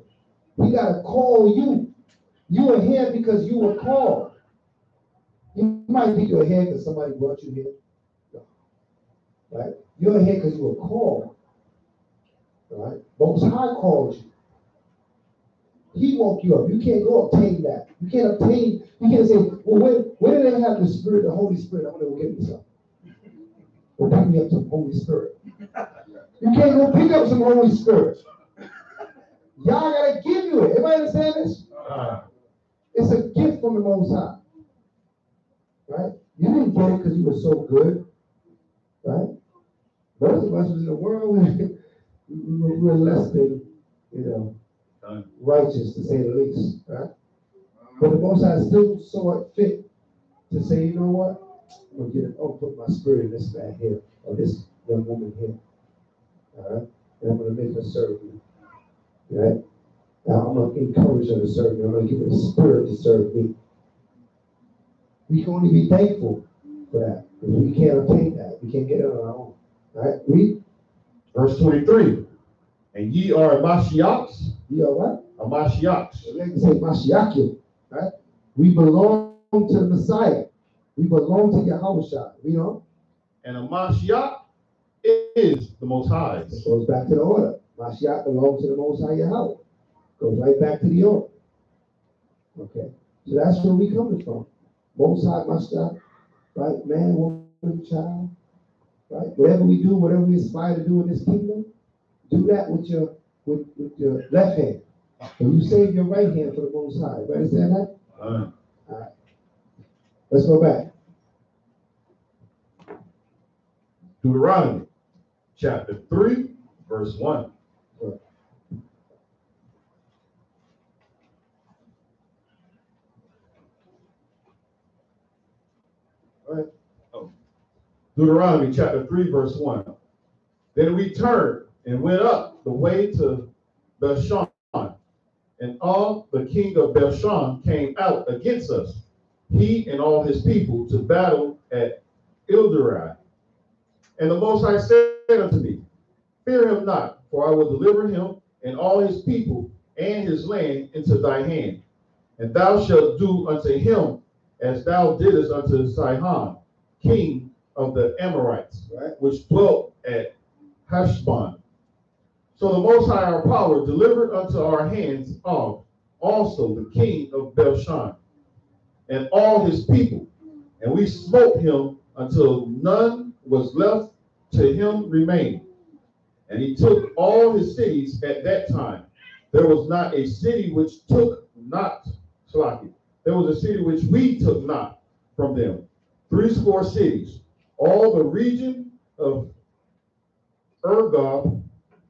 He gotta call you. You are here because you were called. You might think you're here because somebody brought you here. No. Right? You're here because you were called. Right? Most High called you. He woke you up. You can't go obtain that. You can't say, well, where did they have the Spirit, the Holy Spirit? I'm going to go get me some. Or pick me up some Holy Spirit. You can't go pick up some Holy Spirit. Y'all got to give you it. Everybody understand this? It's a gift from the Most High. Right? You didn't get it because you were so good. Right? Most of us in the world, we're less than, righteous, to say the least, right? But the Most High still saw it fit to say, you know what? I'm going to put my spirit in this man here, or this young woman here. All right? And I'm going to make her serve me. Right? Now I'm going to encourage her to serve me. I'm going to give her the spirit to serve me. We can only be thankful for that. Because we can't obtain that. We can't get it on our own. All right? Read. Verse 23. And ye are Mashiachs. Ye are what? A Mashiachs. They like to say Mashiachim. Right? We belong to the Messiah. We belong to Yahushua. You know? And a Mashiach is the Most High. It goes back to the order. Mashiach belongs to the Most High Yahweh. Goes right back to the order. Okay. So that's where we coming from. Most High Mashiach. Right? Man, woman, child. Right? Whatever we do, whatever we aspire to do in this kingdom, do that with your left hand. And you save your right hand for the Most High. You understand that? All right. Let's go back. Deuteronomy chapter 3, verse 1. All right. Deuteronomy chapter 3, verse 1. Then we turned and went up the way to Bashan, and all the king of Bashan came out against us, he and all his people, to battle at Ilderai. And the Most High said unto me, fear him not, for I will deliver him and all his people and his land into thy hand. And thou shalt do unto him as thou didst unto Sihon, king of the Amorites, Right. which dwelt at Heshbon. So the Most High our power delivered unto our hands Og, also the king of Bashan, and all his people. And we smote him until none was left to him remaining. And he took all his cities at that time. There was not a city which took not, there was a city which we took not from them. 80 cities, all the region of Ergob,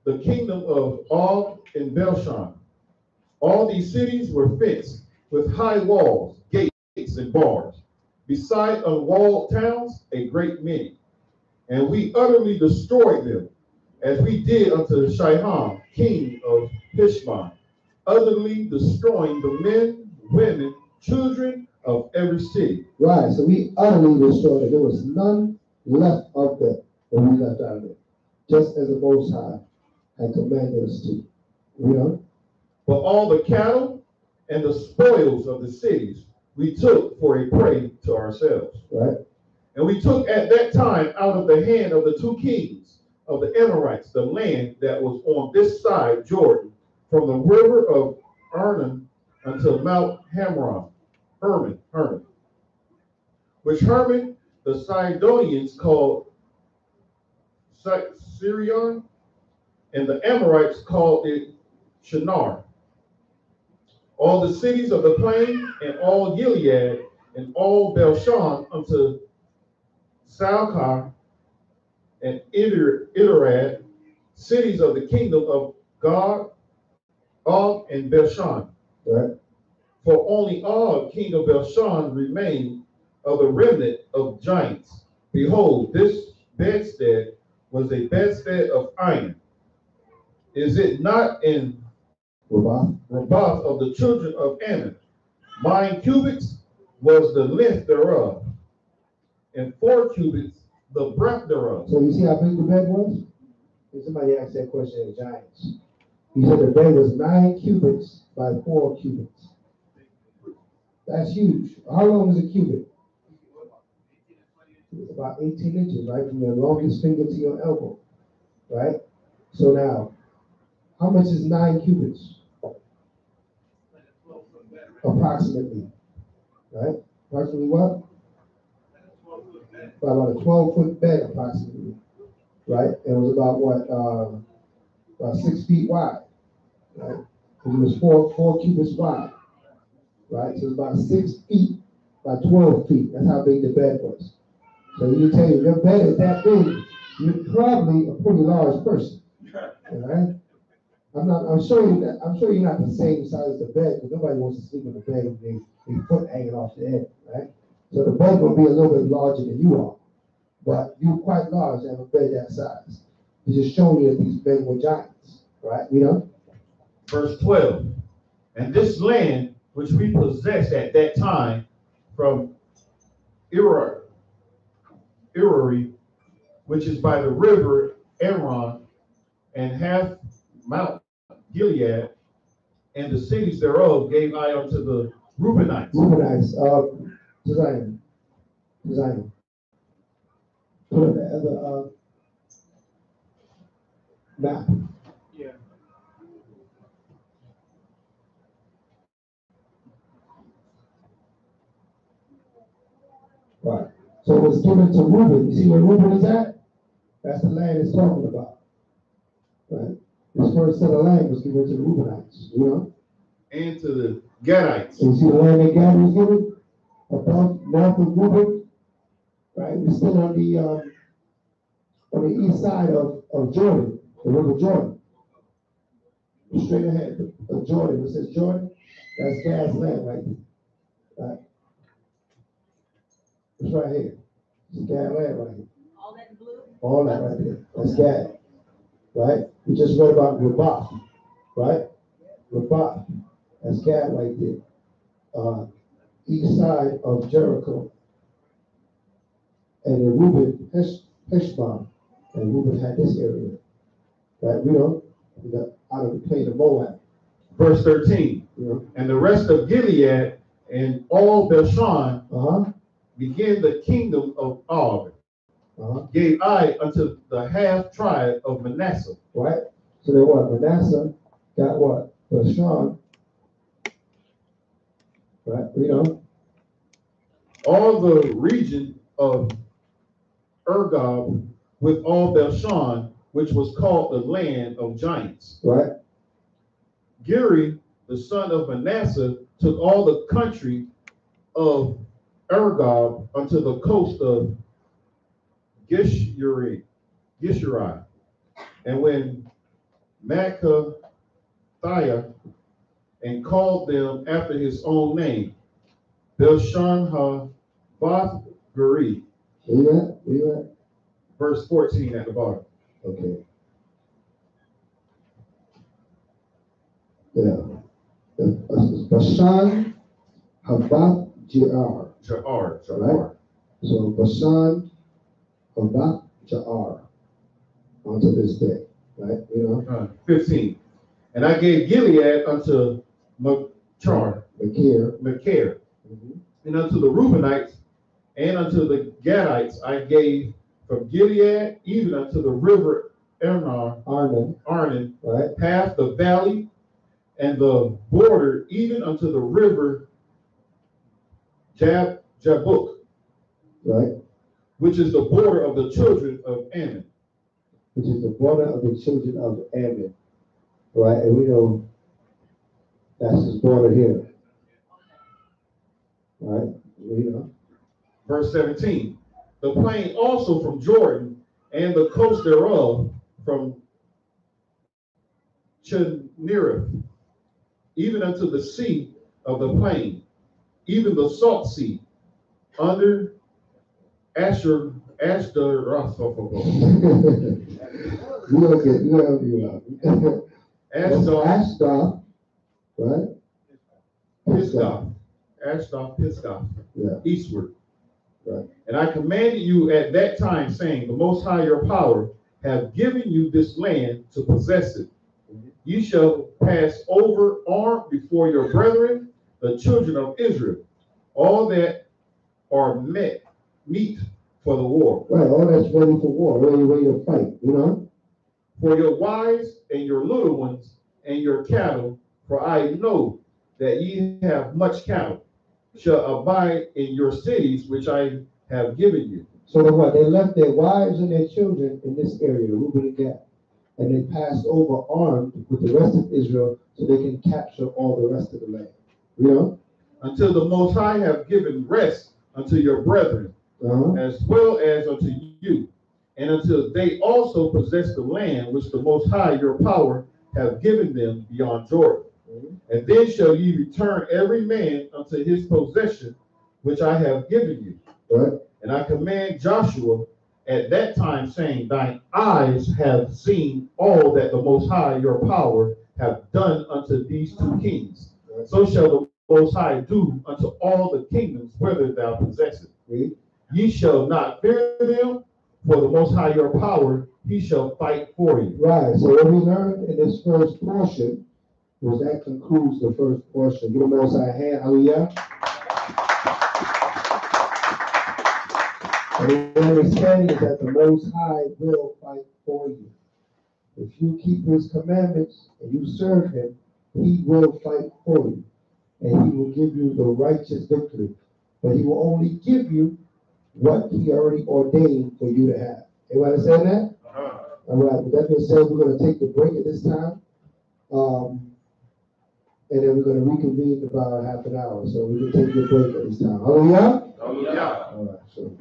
the kingdom of Og and Bashan. All these cities were fenced with high walls, gates, and bars. Beside unwalled towns, a great many. And we utterly destroyed them, as we did unto Sihon, king of Heshbon, utterly destroying the men, women, children of every city. Right, so we utterly destroyed it. There was none left of them that we left out of it, just as the Most High had commanded us to. But all the cattle and the spoils of the cities we took for a prey to ourselves. Right. And we took at that time out of the hand of the 2 kings of the Amorites the land that was on this side Jordan, from the river of Arnon until Mount Hermon, which Hermon the Sidonians called Sirion, and the Amorites called it Shinar. All the cities of the plain, and all Gilead, and all Bashan unto Salkar and Iderad, cities of the kingdom of God, Og and Bashan. Right. For only Og, king of Bashan, remained of the remnant of giants. Behold, this bedstead was a bedstead of iron. Is it not in Rabath of the children of Ammon? 9 cubits was the length thereof, and 4 cubits the breadth thereof. So you see how big the bed was? And somebody asked that question at Giants. He said the bed was 9 cubits by 4 cubits. That's huge. How long is a cubit? It's about 18 inches, right? From your longest finger to your elbow, right? So now, how much is 9 cubits? Approximately, right? Approximately what? About a 12-foot bed, approximately, right? And it was about what? About 6 feet wide, right? Because it was four cubits wide, right? So it's about 6 feet by 12 feet. That's how big the bed was. So you tell you, your bed is that big, you're probably a pretty large person. All right? I'm sure you're not the same size as the bed, because nobody wants to sleep in the bed with their foot hanging off the head, right? So the bed will be a little bit larger than you are. But you're quite large to have a bed that size. He's just showing you that these men were giants, right? You know? Verse 12. And this land which we possessed at that time from Irori, which is by the river Aaron, and half Mount Gilead, and the cities thereof gave I unto the Reubenites. Design. Put up the other map. Yeah. Right. So it was given to Reuben. You see where Reuben is at? That's the land it's talking about. Right? This first set of land was given to the Reubenites, you know? And to the Gadites. So you see the land that Gad was given? Above, north of Reuben? Right? We're still on the east side of Jordan, the river Jordan. Straight ahead of Jordan. It says Jordan, that's Gad's land right there. Right? It's right here. It's Gad's land right here. All that blue? All that right there. That's Gad. Right? We just read about Rabbah. Right? Rabbah. That's Gad right there. East side of Jericho. And then Reuben, Heshbon. And Reuben had this area. Right? We got out of the plain of Moab. Verse 13. And the rest of Gilead and all Bashan began the kingdom of Og. Gave I unto the half tribe of Manasseh. Right? So then what? Manasseh got what? Bashan. Right? All the region of Ergob with all Bashan, which was called the land of giants. Right. Giri, the son of Manasseh, took all the country of Ergob unto the coast of Gishuri. And when Maccathiah and called them after his own name, Bashan ha-Bath Guri. Where you at? Verse 14 at the bottom. Okay. Yeah. Bashan ha-Bath Jaar. Right? So Bashan ha-Bath Jaar. Unto this day. Right? 15. And I gave Gilead unto Machir, and unto the Reubenites, and unto the Gadites I gave from Gilead even unto the river Arnon, right? half the valley, and the border even unto the river Jabbok, right? Which is the border of the children of Ammon. Which is the border of the children of Ammon. Right? And we know that's his border here. Right? Verse 17. The plain also from Jordan, and the coast thereof from Chinnereth, even unto the sea of the plain, even the salt sea, under Ashtaroth. Ashtaroth, right? Pisgah, yeah. Eastward. Right. And I commanded you at that time, saying, the Most High your power have given you this land to possess it. You shall pass over armed before your brethren, the children of Israel, all that are meet for the war. Right, all that's ready for war, ready to fight, For your wives and your little ones and your cattle, for I know that ye have much cattle, shall abide in your cities which I have given you. So then what? They left their wives and their children in this area, Reuben and Gad, and they passed over armed with the rest of Israel so they can capture all the rest of the land. Until the Most High have given rest unto your brethren, as well as unto you, and until they also possess the land which the Most High your power have given them beyond Jordan. And then shall ye return every man unto his possession, which I have given you. Right. And I command Joshua at that time, saying, thine eyes have seen all that the Most High your power have done unto these two kings. Right. So shall the Most High do unto all the kingdoms whether thou possessest. Read. Ye shall not fear them, for the Most High your power, he shall fight for you. Right. So what we learned in this first portion was that concludes the first portion. Give the Most High a hand. Hallelujah. And the understanding is that the Most High will fight for you. If you keep his commandments and you serve him, he will fight for you. And he will give you the righteous victory. But he will only give you what he already ordained for you to have. Everybody understand that? All right. With that being said, we're going to take the break at this time. And then we're going to reconvene in about half an hour. So we can take a break at this time. Hallelujah? Hallelujah. All right. So.